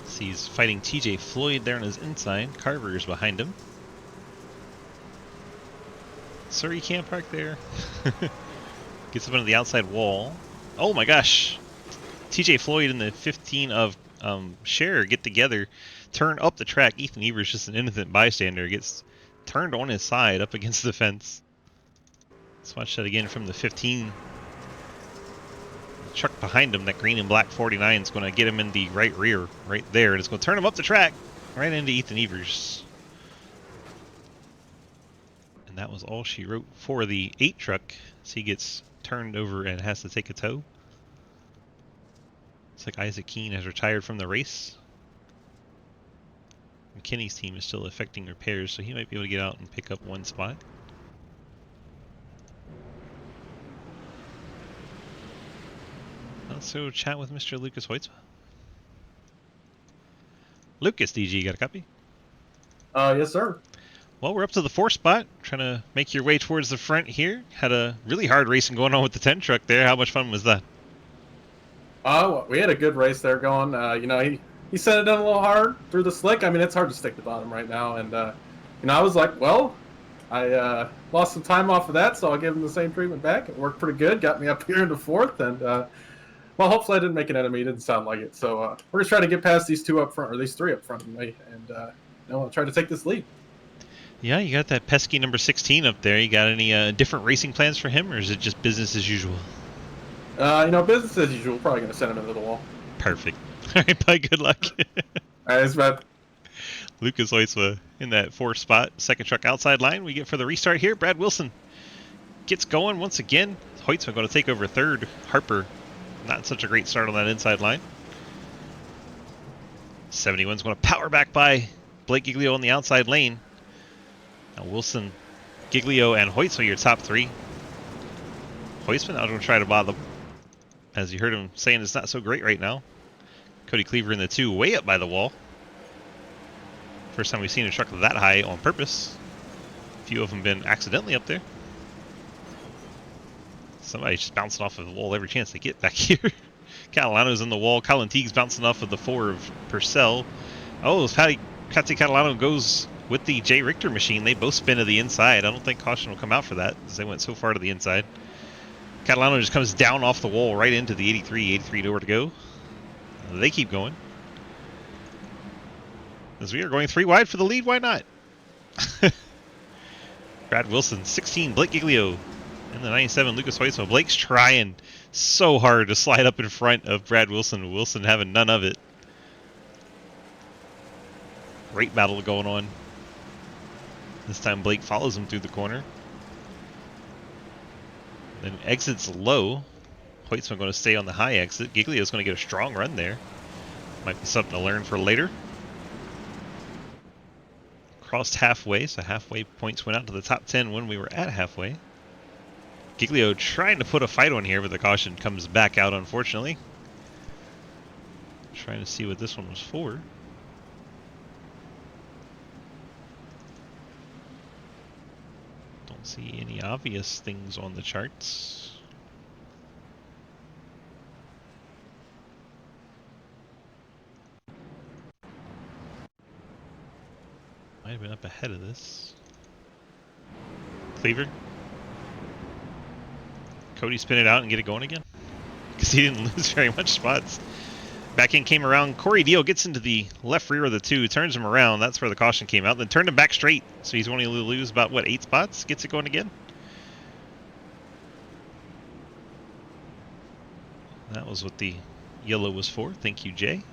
Speaker 1: See, he's fighting TJ Floyd there on his inside. Carver is behind him. Sir, you can't park there. Gets up into the outside wall. Oh my gosh. TJ Floyd and the 15 of Scherer get together, turn up the track. Ethan Evers, just an innocent bystander, gets turned on his side up against the fence. Let's watch that again from the 15. The truck behind him, that green and black 49, is going to get him in the right rear, right there, and it's going to turn him up the track, right into Ethan Evers. And that was all she wrote for the 8 truck. So he gets turned over and has to take a tow. Looks like Isaac Keene has retired from the race. McKinney's team is still effecting repairs, so he might be able to get out and pick up 1 spot. Let's go chat with Mr. Lucas Hoytsma. Lucas, DG, you got a copy?
Speaker 10: Yes, sir.
Speaker 1: Well, we're up to the 4th spot, trying to make your way towards the front here. Had a really hard racing going on with the 10 truck there. How much fun was that?
Speaker 10: We had a good race there going. You know, he set it in a little hard through the slick. I mean, it's hard to stick the bottom right now. And, you know, I was like, well, I lost some time off of that, so I'll give him the same treatment back. It worked pretty good. Got me up here into 4th. And, well, hopefully I didn't make an enemy. It didn't sound like it. So we're going to try to get past these 2 up front, or these 3 up front of me. And, you know, I'll try to take this lead.
Speaker 1: Yeah, you got that pesky number 16 up there. You got any different racing plans for him, or is it just business as usual?
Speaker 10: Business as usual. Probably gonna send him into the wall.
Speaker 1: Perfect. All right, bye. Good luck.
Speaker 10: Alright, bad.
Speaker 1: Lucas Oitsma in that 4th spot. Second truck outside line. We get for the restart here. Brad Wilson gets going once again. Hoytsma going to take over 3rd. Harper, not such a great start on that inside line. 71's going to power back by Blake Giglio on the outside lane. Now Wilson, Giglio, and Hoytsma your top 3. Hoytsma now going to try to bother them. As you heard him saying, it's not so great right now. Cody Cleaver in the 2, way up by the wall. First time we've seen a truck that high on purpose. A few of them been accidentally up there. Somebody's just bouncing off of the wall every chance they get back here. Catalano's in the wall. Colin Teague's bouncing off of the 4 of Purcell. Oh, Patsy Catalano goes with the Jay Richter machine. They both spin to the inside. I don't think caution will come out for that because they went so far to the inside. Catalano just comes down off the wall right into the 83. 83 nowhere to go. They keep going. As we are going 3 wide for the lead, why not? Brad Wilson, 16, Blake Giglio. And the 97, Lucas Hoytsma. Blake's trying so hard to slide up in front of Brad Wilson. Wilson having none of it. Great battle going on. This time Blake follows him through the corner. Then exits low. Hoytsma going to stay on the high exit. Giglio's going to get a strong run there. Might be something to learn for later. Crossed halfway, so halfway points went out to the top 10 when we were at halfway. Giglio trying to put a fight on here, but the caution comes back out, unfortunately. Trying to see what this one was for. Don't see any obvious things on the charts. Might have been up ahead of this. Cleaver. Cody spin it out and get it going again. Because he didn't lose very much spots. Back in came around. Corey Deal gets into the left rear of the 2, turns him around. That's where the caution came out. Then turned him back straight. So he's only lose about, what, 8 spots? Gets it going again. That was what the yellow was for. Thank you, Jay.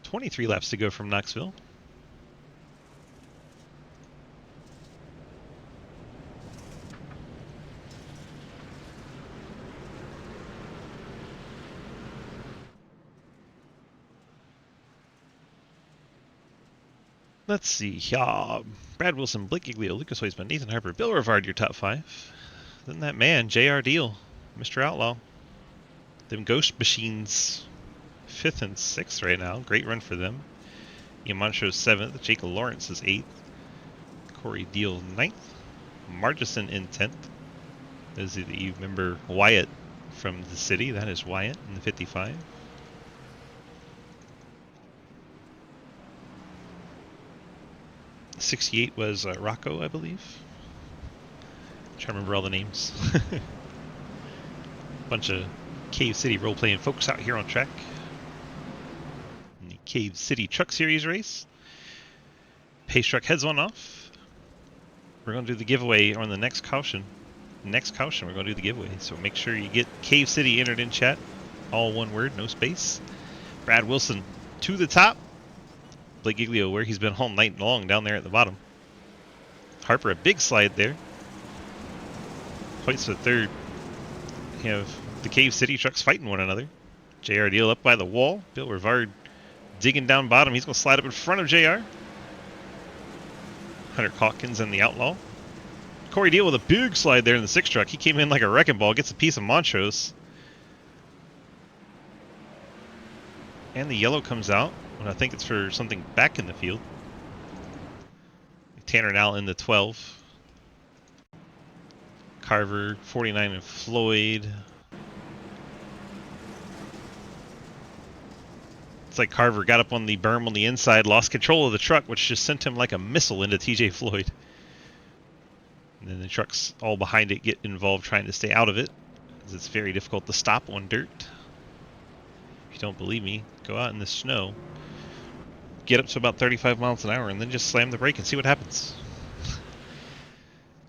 Speaker 1: .23 laps to go from Knoxville. Let's see. Brad Wilson, Blake Giglio, Lucas Hoytsma, Nathan Harper, Bill Rivard, your top 5. Then that man, J.R. Deal, Mr. Outlaw. Them ghost machines. 5th and 6th right now. Great run for them. Ian Montrose 7th. Jake Lawrence is 8th. Corey Deal 9th. Margison in 10th. Those of you remember Wyatt from the city. That is Wyatt in the 55. .68 was Rocco, I believe. I'm trying to remember all the names. Bunch of Cave City role-playing folks out here on track. Cave City Truck Series race. Pace truck heads on off. We're going to do the giveaway on the next caution. Next caution, we're going to do the giveaway. So make sure you get Cave City entered in chat. All one word, no space. Brad Wilson to the top. Blake Giglio where he's been all night long down there at the bottom. Harper a big slide there. Points to 3rd. You have the Cave City trucks fighting one another. JR Deal up by the wall. Bill Rivard digging down bottom. He's going to slide up in front of JR. Hunter Calkins and the Outlaw. Corey Deal with a big slide there in the 6 truck. He came in like a wrecking ball. Gets a piece of Montrose. And the yellow comes out. And I think it's for something back in the field. Tanner now in the 12. Carver, 49, and Floyd. It's like Carver got up on the berm on the inside, lost control of the truck, which just sent him like a missile into TJ Floyd. And then the trucks all behind it get involved trying to stay out of it, because it's very difficult to stop on dirt. If you don't believe me, go out in the snow. get up to about 35 miles an hour and then just slam the brake and see what happens.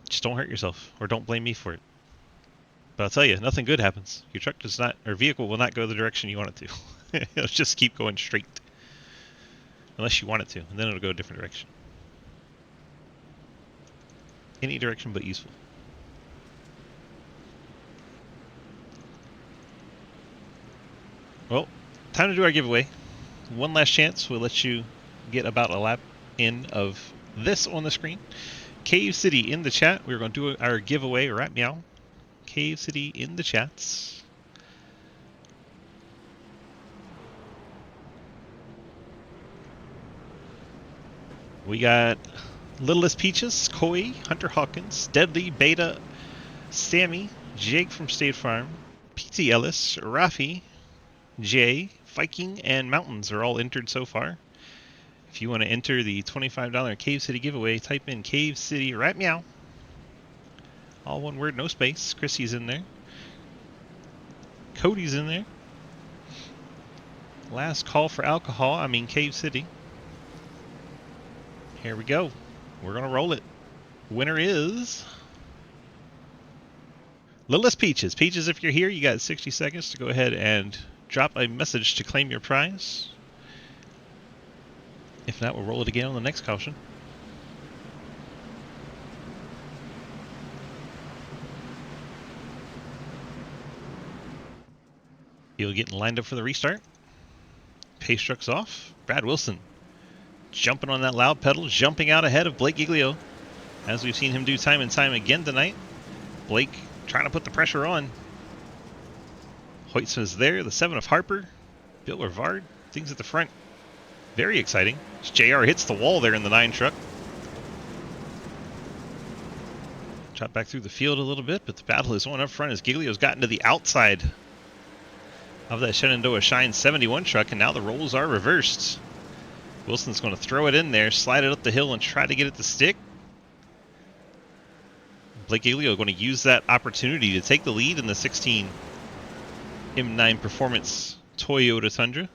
Speaker 1: Just don't hurt yourself, or don't blame me for it. But I'll tell you, nothing good happens. Your truck does not, or vehicle will not go the direction you want it to. It'll just keep going straight. Unless you want it to, and then it'll go a different direction. Any direction but useful. Well, time to do our giveaway. One last chance. We'll let you get about a lap in of this on the screen. Cave City in the chat. We're going to do our giveaway right meow. Cave City in the chats. We got Littlest Peaches, Koi, Hunter Hawkins, Deadly, Beta, Sammy, Jake from State Farm, PT Ellis, Rafi, Jay, Viking, and Mountains are all entered so far. If you want to enter the $25 Cave City giveaway, type in Cave City right meow. All one word, no space. Chrissy's in there. Cody's in there. Last call for alcohol, I mean Cave City. Here we go. We're going to roll it. Winner is Littlest Peaches. Peaches, if you're here, you got 60 seconds to go ahead and drop a message to claim your prize. If not, we'll roll it again on the next caution. You'll get lined up for the restart. Pace truck's off. Brad Wilson jumping on that loud pedal, jumping out ahead of Blake Giglio, as we've seen him do time and time again tonight. Blake trying to put the pressure on. Hoytsman's there, the 7 of Harper. Bill Rivard, things at the front. Very exciting. As JR hits the wall there in the 9 truck. Chop back through the field a little bit, but the battle is on up front as Giglio's gotten to the outside of that Shenandoah Shine 71 truck, and now the roles are reversed. Wilson's going to throw it in there, slide it up the hill, and try to get it to stick. Blake Giglio going to use that opportunity to take the lead in the 16 M9 Performance Toyota Tundra.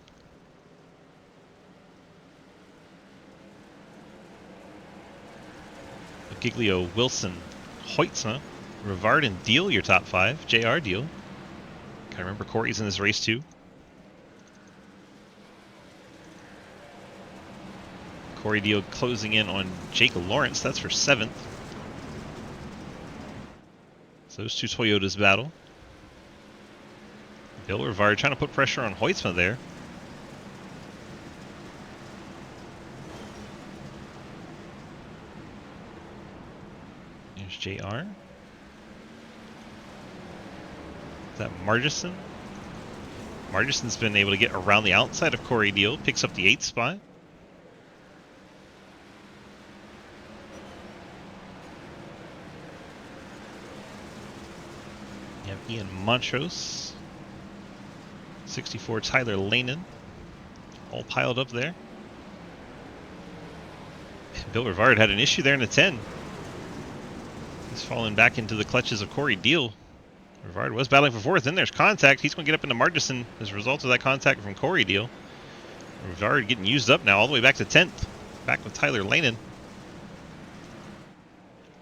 Speaker 1: Giglio, Wilson, Hoytsma, Rivard, and Deal, your top 5. JR Deal. Kind of remember Corey's in this race too. Corey Deal closing in on Jake Lawrence. That's for 7th. So those two Toyotas battle. Bill Rivard trying to put pressure on Hoytsma there. There's JR. Is that Margison? Margison's been able to get around the outside of Corey Deal. Picks up the 8th spot. You have Ian Montrose. 64 Tyler Lanin. All piled up there. Bill Rivard had an issue there in the 10. He's fallen back into the clutches of Corey Deal. Rivard was battling for 4th. Then there's contact. He's going to get up into Margison as a result of that contact from Corey Deal. Rivard getting used up now all the way back to 10th. Back with Tyler Lanin.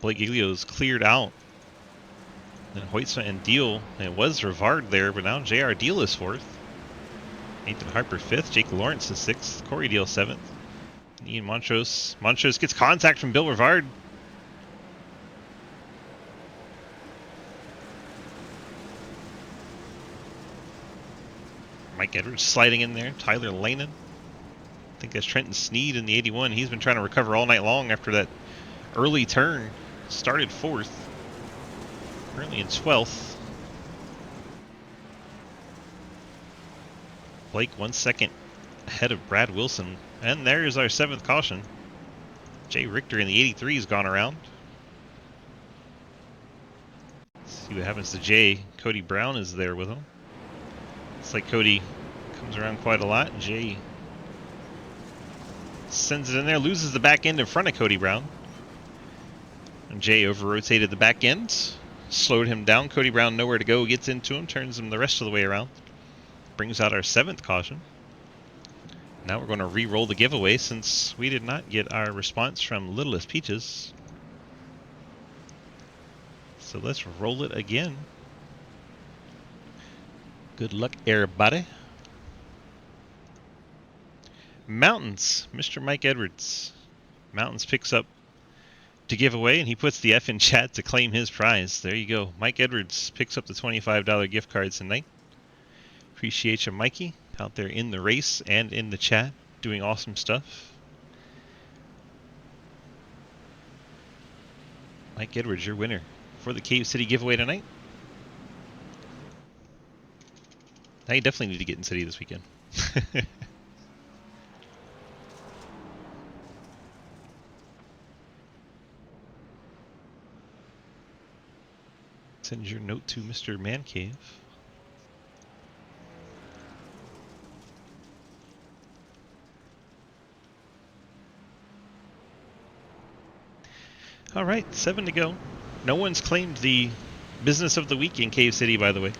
Speaker 1: Blake Giglio's cleared out. Then Hoytsma and Deal. And it was Rivard there, but now JR Deal is 4th. Nathan Harper 5th. Jake Lawrence is 6th. Corey Deal 7th. And Ian Montrose. Montrose gets contact from Bill Rivard. Mike Edwards sliding in there. Tyler Lanin. I think that's Trenton Sneed in the 81. He's been trying to recover all night long after that early turn. Started 4th. Currently in 12th. Blake 1 second ahead of Brad Wilson. And there's our 7th caution. Jay Richter in the 83 has gone around. Let's see what happens to Jay. Cody Brown is there with him. Looks like Cody comes around quite a lot. Jay sends it in there, loses the back end in front of Cody Brown. And Jay over-rotated the back end, slowed him down. Cody Brown nowhere to go, gets into him, turns him the rest of the way around. Brings out our 7th caution. Now we're going to re-roll the giveaway since we did not get our response from Littlest Peaches. So let's roll it again. Good luck, everybody. Mountains, Mr. Mike Edwards. Mountains picks up to give away, and he puts the F in chat to claim his prize. There you go. Mike Edwards picks up the $25 gift card tonight. Appreciate you, Mikey, out there in the race and in the chat, doing awesome stuff. Mike Edwards, your winner for the Cave City giveaway tonight. Now you definitely need to get in City this weekend. Send your note to Mr. Man Cave. All right, 7 to go. No one's claimed the business of the week in Cave City, by the way.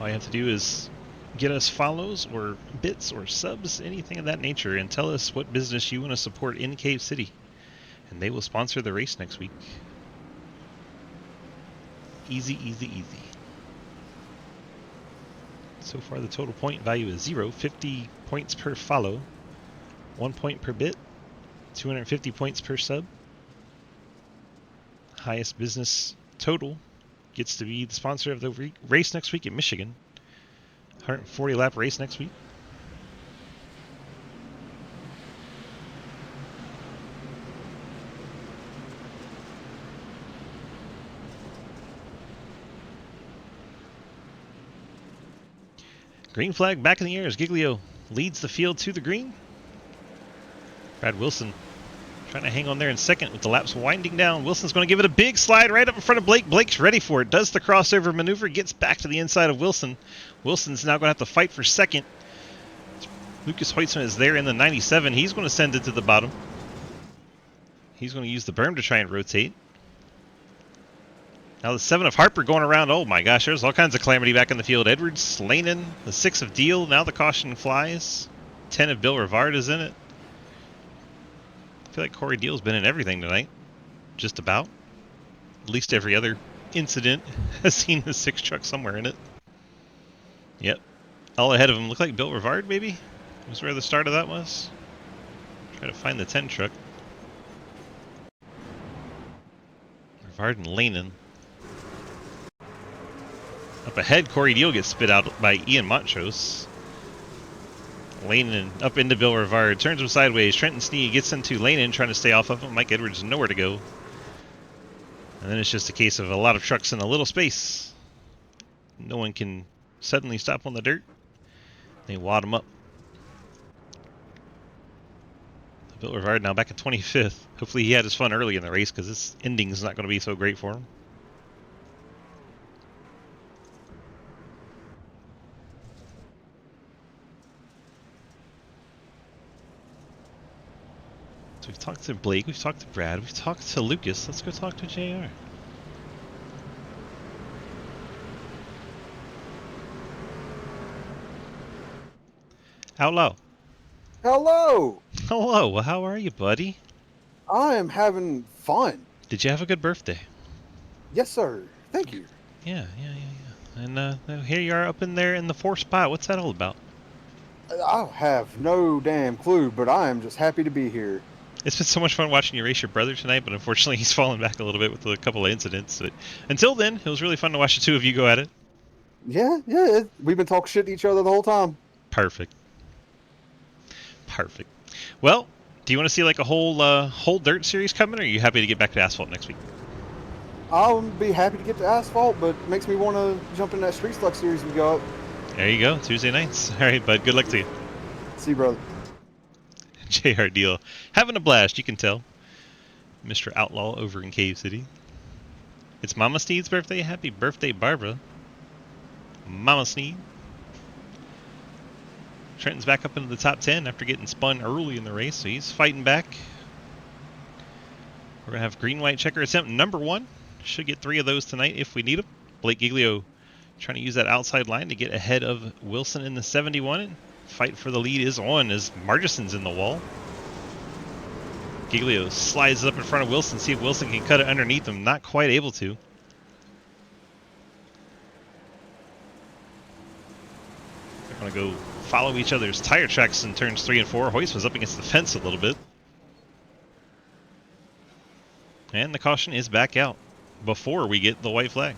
Speaker 1: All you have to do is get us follows or bits or subs, anything of that nature, and tell us what business you want to support in Cave City. And they will sponsor the race next week. Easy, easy, easy. So far the total point value is 0, 50 points per follow, 1 point per bit, 250 points per sub. Highest business total gets to be the sponsor of the race next week in Michigan. 140 lap race next week. Green flag back in the air as Giglio leads the field to the green. Brad Wilson trying to hang on there in second with the laps winding down. Wilson's going to give it a big slide right up in front of Blake. Blake's ready for it. Does the crossover maneuver. Gets back to the inside of Wilson. Wilson's now going to have to fight for second. Lucas Hoitzman is there in the 97. He's going to send it to the bottom. He's going to use the berm to try and rotate. Now the 7 of Harper going around. Oh my gosh, there's all kinds of calamity back in the field. Edwards, Lanin, the 6 of Deal. Now the caution flies. 10 of Bill Rivard is in it. I feel like Corey Deal's been in everything tonight. Just about. At least every other incident has seen the 6 truck somewhere in it. Yep. All ahead of him. Looked like Bill Rivard, maybe? Was where the start of that was. Try to find the 10 truck. Rivard and Lanin. Up ahead, Corey Deal gets spit out by Ian Montrose. Lanin up into Bill Rivard, turns him sideways. Trenton Snee gets into Lanin, trying to stay off of him. Mike Edwards nowhere to go. And then it's just a case of a lot of trucks in a little space. No one can suddenly stop on the dirt. They wad him up. Bill Rivard now back at 25th. Hopefully he had his fun early in the race because this ending is not going to be so great for him. So we've talked to Blake, we've talked to Brad, we've talked to Lucas. Let's go talk to JR. Outlaw.
Speaker 11: Hello!
Speaker 1: Hello, well, how are you, buddy?
Speaker 11: I am having fun.
Speaker 1: Did you have a good birthday?
Speaker 11: Yes, sir. Thank you.
Speaker 1: Yeah. And here you are up in there in the 4th spot. What's that all about?
Speaker 11: I have no damn clue, but I am just happy to be here.
Speaker 1: It's been so much fun watching you race your brother tonight, but unfortunately he's fallen back a little bit with a couple of incidents. But until then, it was really fun to watch the two of you go at it.
Speaker 11: Yeah, we've been talking shit to each other the whole time.
Speaker 1: Perfect. Well, do you want to see like a whole dirt series coming, or are you happy to get back to asphalt next week?
Speaker 11: I'll be happy to get to asphalt, but it makes me want to jump in that Street Stock series we got.
Speaker 1: There you go, Tuesday nights. All right, bud, good luck to you.
Speaker 11: See you, brother.
Speaker 1: JR Deal. Having a blast, you can tell. Mr. Outlaw over in Cave City. It's Mama Sneed's birthday. Happy birthday, Barbara. Mama Sneed. Trenton's back up into the top 10 after getting spun early in the race, so he's fighting back. We're going to have green-white checker attempt number 1. Should get 3 of those tonight if we need them. Blake Giglio trying to use that outside line to get ahead of Wilson in the 71. Fight for the lead is on as Margison's in the wall. Giglio slides up in front of Wilson, see if Wilson can cut it underneath him. Not quite able to. They're going to go follow each other's tire tracks in turns 3 and 4. Hoist was up against the fence a little bit. And the caution is back out before we get the white flag.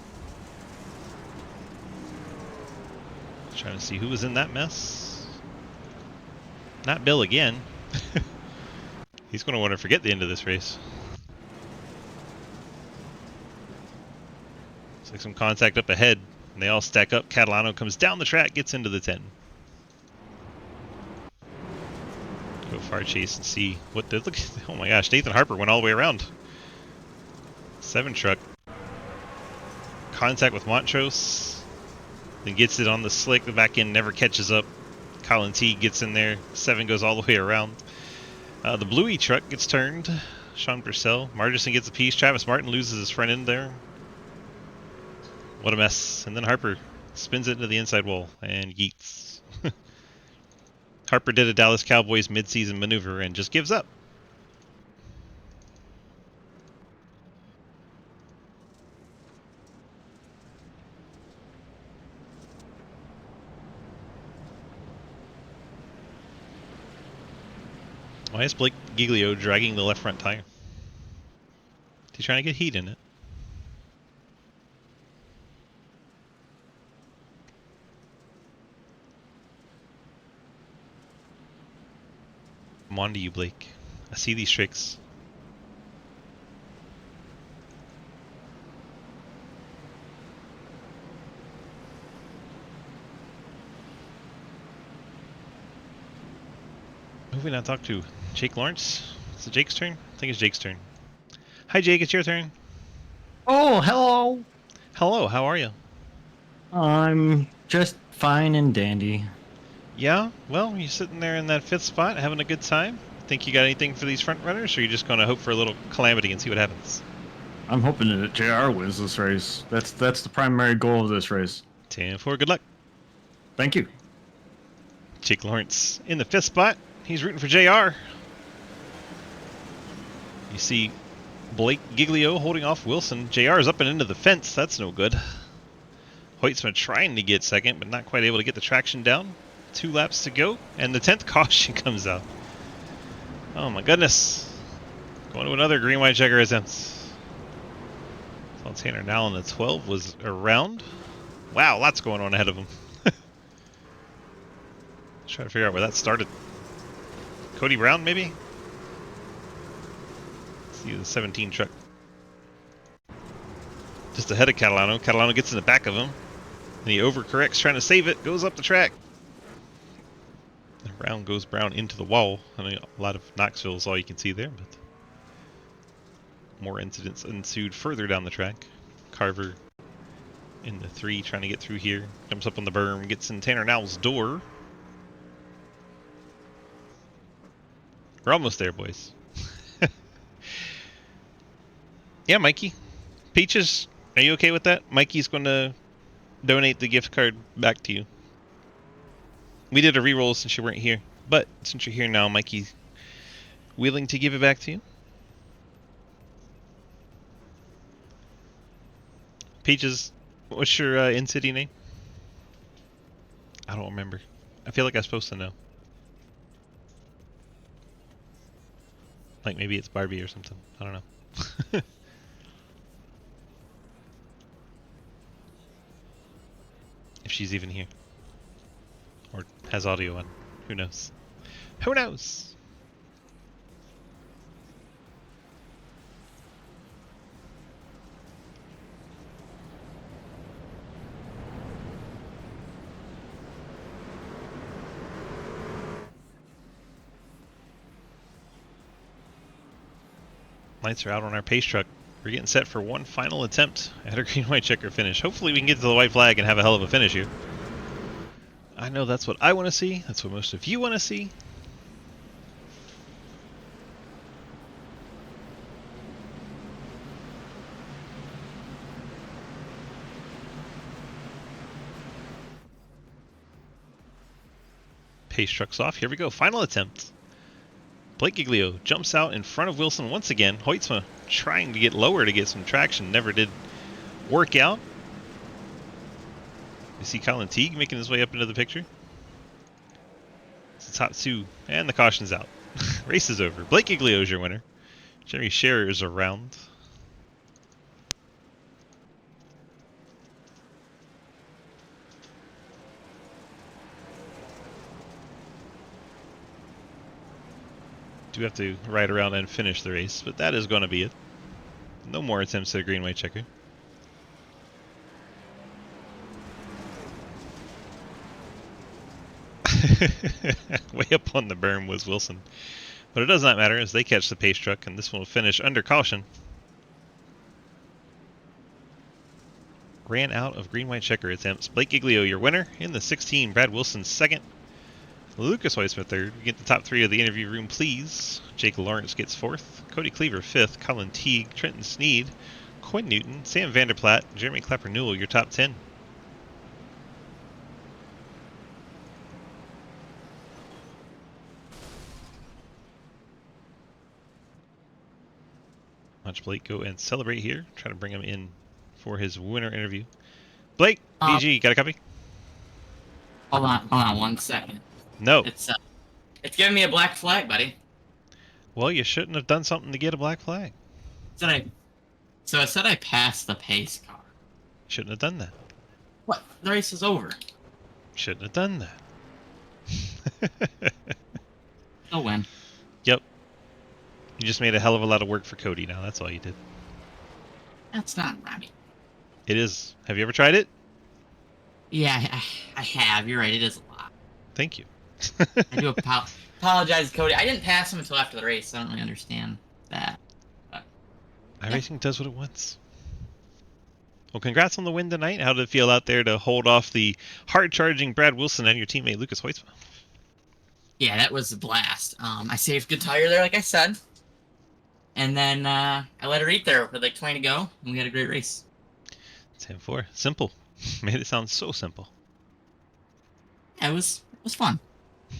Speaker 1: Trying to see who was in that mess. Not Bill again. He's going to want to forget the end of this race. Looks like some contact up ahead, and they all stack up. Catalano comes down the track, gets into the 10. Go far chase and see what the look. Oh my gosh, Nathan Harper went all the way around. 7 truck. Contact with Montrose. Then gets it on the slick. The back end never catches up. Colin T gets in there. 7 goes all the way around. The Bluey truck gets turned. Sean Purcell. Margison gets a piece. Travis Martin loses his front end there. What a mess. And then Harper spins it into the inside wall and yeets. Harper did a Dallas Cowboys midseason maneuver and just gives up. Why is Blake Giglio dragging the left front tire? He's trying to get heat in it. I'm on to you, Blake. I see these tricks. Moving on, talk to Jake Lawrence. Is it Jake's turn? I think it's Jake's turn. Hi, Jake. It's your turn.
Speaker 12: Oh, hello.
Speaker 1: Hello. How are you?
Speaker 12: I'm just fine and dandy.
Speaker 1: Yeah? Well, you sitting there in that 5th spot, having a good time? Think you got anything for these front runners, or are you just going to hope for a little calamity and see what happens?
Speaker 12: I'm hoping that JR wins this race. That's the primary goal of this race.
Speaker 1: 10-4. Good luck.
Speaker 12: Thank you.
Speaker 1: Jake Lawrence in the 5th spot. He's rooting for JR. You see Blake Giglio holding off Wilson. JR is up and into the fence. That's no good. Hoytsma trying to get second, but not quite able to get the traction down. 2 laps to go, and the 10th caution comes out. Oh my goodness. Going to another green white checker attempt. Tanner now on the 12 was around. Wow, lots going on ahead of him. Trying to figure out where that started. Cody Brown, maybe? See the 17 truck. Just ahead of Catalano. Catalano gets in the back of him. And he overcorrects, trying to save it. Goes up the track. And Brown goes Brown into the wall. I mean, a lot of Knoxville is all you can see there, but more incidents ensued further down the track. Carver in the 3, trying to get through here. Jumps up on the berm, gets in Tanner Nowell's door. We're almost there, boys. Yeah, Mikey. Peaches, are you okay with that? Mikey's going to donate the gift card back to you. We did a re-roll since you weren't here, but since you're here now, Mikey's willing to give it back to you. Peaches, what's your in-city name? I don't remember. I feel like I'm supposed to know. Like maybe it's Barbie or something. I don't know. If she's even here. Or has audio on. Who knows? Who knows? Lights are out on our pace truck. We're getting set for one final attempt at a green-white checker finish. Hopefully we can get to the white flag and have a hell of a finish here. I know that's what I want to see. That's what most of you want to see. pace trucks off. Here we go. Final attempt. Blake Giglio jumps out in front of Wilson once again. Hoytsma trying to get lower to get some traction. Never did work out. You see Colin Teague making his way up into the picture. It's the top two, and the caution's out. Race is over. Blake Giglio is your winner. Jerry Scherer is around. Do have to ride around and finish the race, but that is going to be it. No more attempts at a green white checker. Way up on the berm was Wilson. But it does not matter as they catch the pace truck, and this one will finish under caution. Ran out of green white checker attempts. Blake Giglio, your winner in the 16. Brad Wilson, second. Lucas Weissman, third. We get the top three of the interview room, please. Jake Lawrence gets fourth. Cody Cleaver, fifth. Colin Teague, Trenton Sneed, Quinn Newton, Sam Vanderplatt, Jeremy Clapper-Newell, your top 10. Watch Blake go and celebrate here. Try to bring him in for his winner interview. Blake, DG, got a copy?
Speaker 7: Hold on 1 second.
Speaker 1: No.
Speaker 7: It's giving me a black flag, buddy.
Speaker 1: Well, you shouldn't have done something to get a black flag.
Speaker 7: So it said I passed the pace car.
Speaker 1: Shouldn't have done that.
Speaker 7: What? The race is over.
Speaker 1: Shouldn't have done that.
Speaker 7: No win.
Speaker 1: Yep. You just made a hell of a lot of work for Cody now. That's all you did.
Speaker 7: That's not right.
Speaker 1: It is. Have you ever tried it?
Speaker 7: Yeah, I have. You're right. It is a lot.
Speaker 1: Thank you.
Speaker 7: I do apologize, Cody. I didn't pass him until after the race. So I don't really understand that. But,
Speaker 1: iRacing does what it wants. Well, congrats on the win tonight. How did it feel out there to hold off the hard-charging Brad Wilson and your teammate Lucas Hoytsma?
Speaker 7: Yeah, that was a blast. I saved good tire there, like I said. And then I let her eat there with like 20 to go, and we had a great race.
Speaker 1: 10-4. Simple. Made it sound so simple.
Speaker 7: Yeah, it was fun.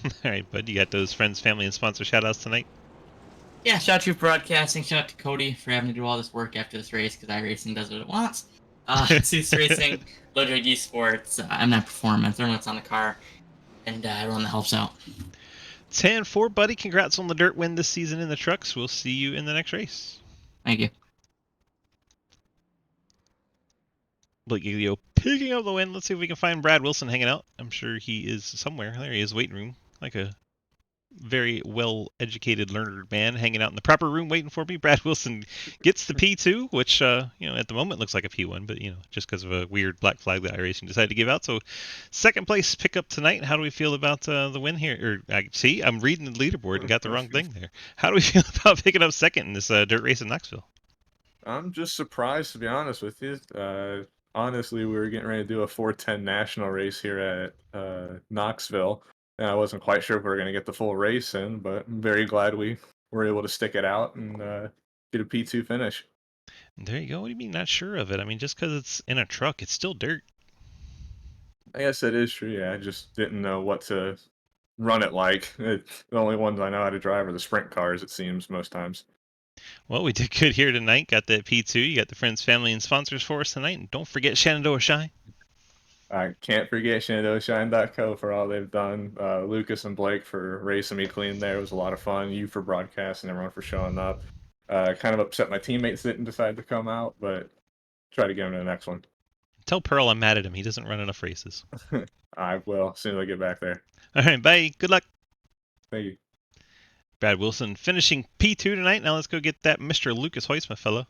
Speaker 1: All right, bud. You got those friends, family, and sponsor shout-outs tonight?
Speaker 7: Yeah, shout out to Broadcasting. Shout out to Cody for having to do all this work after this race, because iRacing does what it wants. Cease Racing, Low-Drag Esports, M9 Performance, everyone that's on the car, and everyone that helps out.
Speaker 1: 10-4, buddy. Congrats on the dirt win this season in the trucks. We'll see you in the next race.
Speaker 7: Thank you.
Speaker 1: Blake Giglio picking up the win. Let's see if we can find Brad Wilson hanging out. I'm sure he is somewhere. There he is, waiting room. Like a very well-educated, learned man hanging out in the proper room waiting for me. Brad Wilson gets the P2, which, at the moment looks like a P1, but, just because of a weird black flag that iRacing decided to give out. So, second place pickup tonight. How do we feel about the win here? See, I'm reading the leaderboard and got the wrong thing there. How do we feel about picking up second in this dirt race in Knoxville?
Speaker 8: I'm just surprised, to be honest with you. Honestly, we were getting ready to do a 410 national race here at Knoxville. And I wasn't quite sure if we were going to get the full race in, but I'm very glad we were able to stick it out and get a P2 finish.
Speaker 1: There you go. What do you mean not sure of it? I mean, just because it's in a truck, it's still dirt.
Speaker 8: I guess that is true, yeah. I just didn't know what to run it like. The only ones I know how to drive are the sprint cars, it seems, most times.
Speaker 1: Well, we did good here tonight. Got that P2. You got the friends, family, and sponsors for us tonight. And don't forget Shenandoah Shine.
Speaker 8: I can't forget ShenandoahShine.co for all they've done. Lucas and Blake for racing me clean there. It was a lot of fun. You for broadcasting, everyone for showing up. Kind of upset my teammates didn't decide to come out, but try to get them to the next one.
Speaker 1: Tell Pearl I'm mad at him. He doesn't run enough races.
Speaker 8: I will as soon as I get back there.
Speaker 1: All right, bye. Good luck.
Speaker 8: Thank you.
Speaker 1: Brad Wilson finishing P2 tonight. Now let's go get that Mr. Lucas Hoytsma fellow.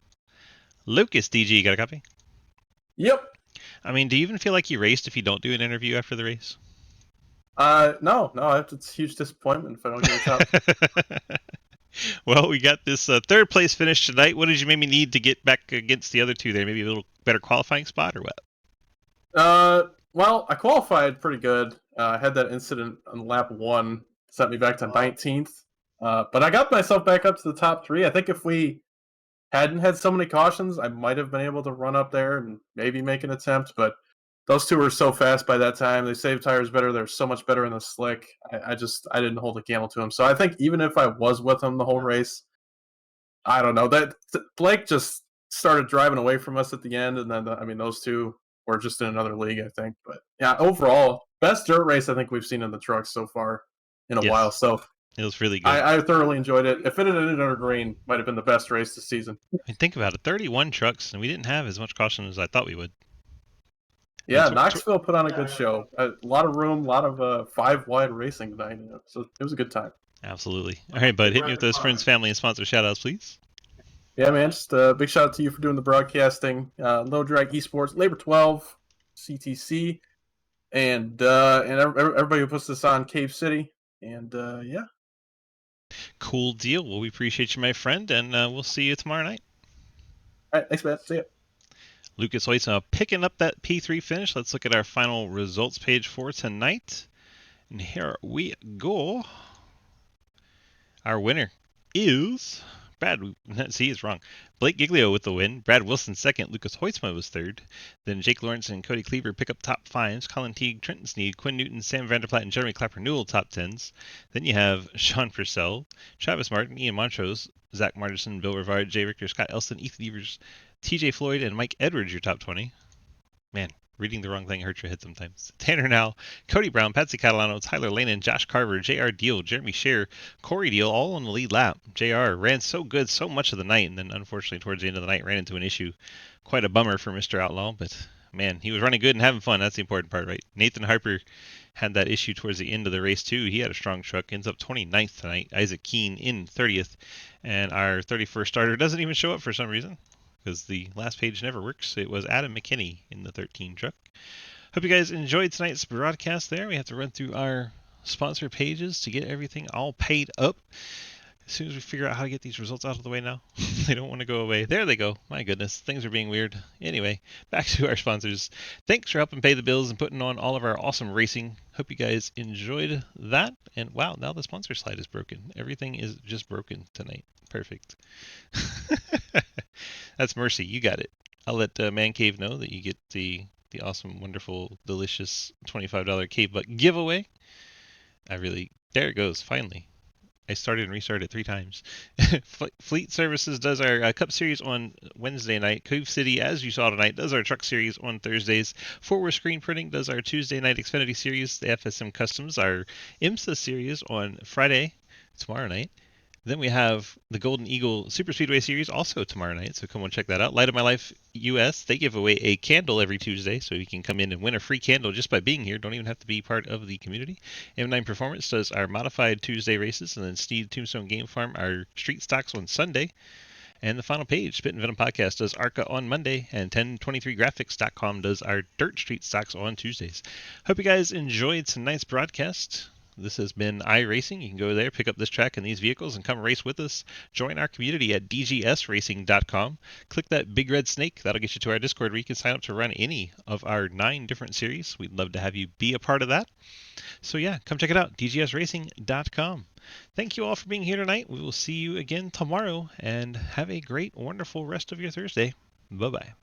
Speaker 1: Lucas, DG, got a copy?
Speaker 10: Yep.
Speaker 1: I mean, do you even feel like you raced if you don't do an interview after the race?
Speaker 10: No, it's a huge disappointment if I don't get a top.
Speaker 1: Well, we got this third place finish tonight. What did you maybe need to get back against the other two there? Maybe a little better qualifying spot or what?
Speaker 10: Well, I qualified pretty good. I had that incident on lap 1, sent me back to 19th. But I got myself back up to the top 3. I think if we hadn't had so many cautions, I might have been able to run up there and maybe make an attempt. But those two were so fast by that time. They saved tires better. They're so much better in the slick. I didn't hold a candle to him. So I think even if I was with him the whole race, I don't know. That Blake just started driving away from us at the end, and then those two were just in another league, I think. But yeah, overall, best dirt race I think we've seen in the trucks so far in a while. So
Speaker 1: it was really good.
Speaker 10: I thoroughly enjoyed it. If it had ended under green, might have been the best race this season.
Speaker 1: Think about it, 31 trucks, and we didn't have as much caution as I thought we would.
Speaker 10: Yeah, Knoxville put on a good show. A lot of room, a lot of 5-wide racing tonight. So it was a good time.
Speaker 1: Absolutely. All right, bud, hit me with those friends, family, and sponsor shout-outs, please.
Speaker 10: Yeah, man, just a big shout out to you for doing the broadcasting. Low Drag Esports, Labor 12, CTC, and everybody who puts this on, Cave City. And yeah.
Speaker 1: Cool deal. Well, we appreciate you, my friend, and we'll see you tomorrow night.
Speaker 10: All right, thanks, man. See ya.
Speaker 1: Lucas Hoyt picking up that P3 finish. Let's look at our final results page for tonight. And here we go. Our winner is Brad. See, it's wrong. Blake Giglio with the win. Brad Wilson second. Lucas Hoytsma was third. Then Jake Lawrence and Cody Cleaver pick up top fives. Colin Teague, Trenton Sneed, Quinn Newton, Sam Vanderplatt, and Jeremy Clapper Newell top tens. Then you have Sean Purcell, Travis Martin, Ian Montrose, Zach Martinson, Bill Rivard, Jay Richter, Scott Elston, Ethan Evers, TJ Floyd, and Mike Edwards your top 20. Man, reading the wrong thing hurts your head sometimes. Tanner Now, Cody Brown, Patsy Catalano, Tyler Lanin, Josh Carver, JR Deal, Jeremy Scher, Corey Deal, all on the lead lap. JR ran so good so much of the night, and then unfortunately towards the end of the night ran into an issue. Quite a bummer for Mr. Outlaw, but man, he was running good and having fun. That's the important part, right? Nathan Harper had that issue towards the end of the race too. He had a strong truck, ends up 29th tonight. Isaac Keene in 30th, and our 31st starter doesn't even show up for some reason, because the last page never works. It was Adam McKinney in the 13 truck. Hope you guys enjoyed tonight's broadcast there. We have to run through our sponsor pages to get everything all paid up. As soon as we figure out how to get these results out of the way now. They don't want to go away. There they go. My goodness, things are being weird. Anyway, back to our sponsors. Thanks for helping pay the bills and putting on all of our awesome racing. Hope you guys enjoyed that. And wow, now the sponsor slide is broken. Everything is just broken tonight. Perfect. That's Mercy. You got it. I'll let Man Cave know that you get the awesome, wonderful, delicious $25 Cave Buck giveaway. There it goes, finally. I started and restarted 3 times. Fleet Services does our Cup Series on Wednesday night. Cove City, as you saw tonight, does our Truck Series on Thursdays. Forward Screen Printing does our Tuesday night Xfinity Series. The FSM Customs, our IMSA Series on Friday, tomorrow night. Then we have the Golden Eagle Super Speedway Series also tomorrow night, so come on check that out. Light of My Life US, they give away a candle every Tuesday, so you can come in and win a free candle just by being here. Don't even have to be part of the community. M9 Performance does our modified Tuesday races, and then Steed Tombstone Game Farm, our street stocks on Sunday. And the final page, Spit and Venom Podcast does ARCA on Monday, and 1023graphics.com does our Dirt Street stocks on Tuesdays. Hope you guys enjoyed tonight's broadcast. This has been iRacing. You can go there, pick up this track and these vehicles, and come race with us. Join our community at dgsracing.com. Click that big red snake. That'll get you to our Discord where you can sign up to run any of our 9 different series. We'd love to have you be a part of that. So yeah, come check it out, dgsracing.com. Thank you all for being here tonight. We will see you again tomorrow, and have a great, wonderful rest of your Thursday. Bye-bye.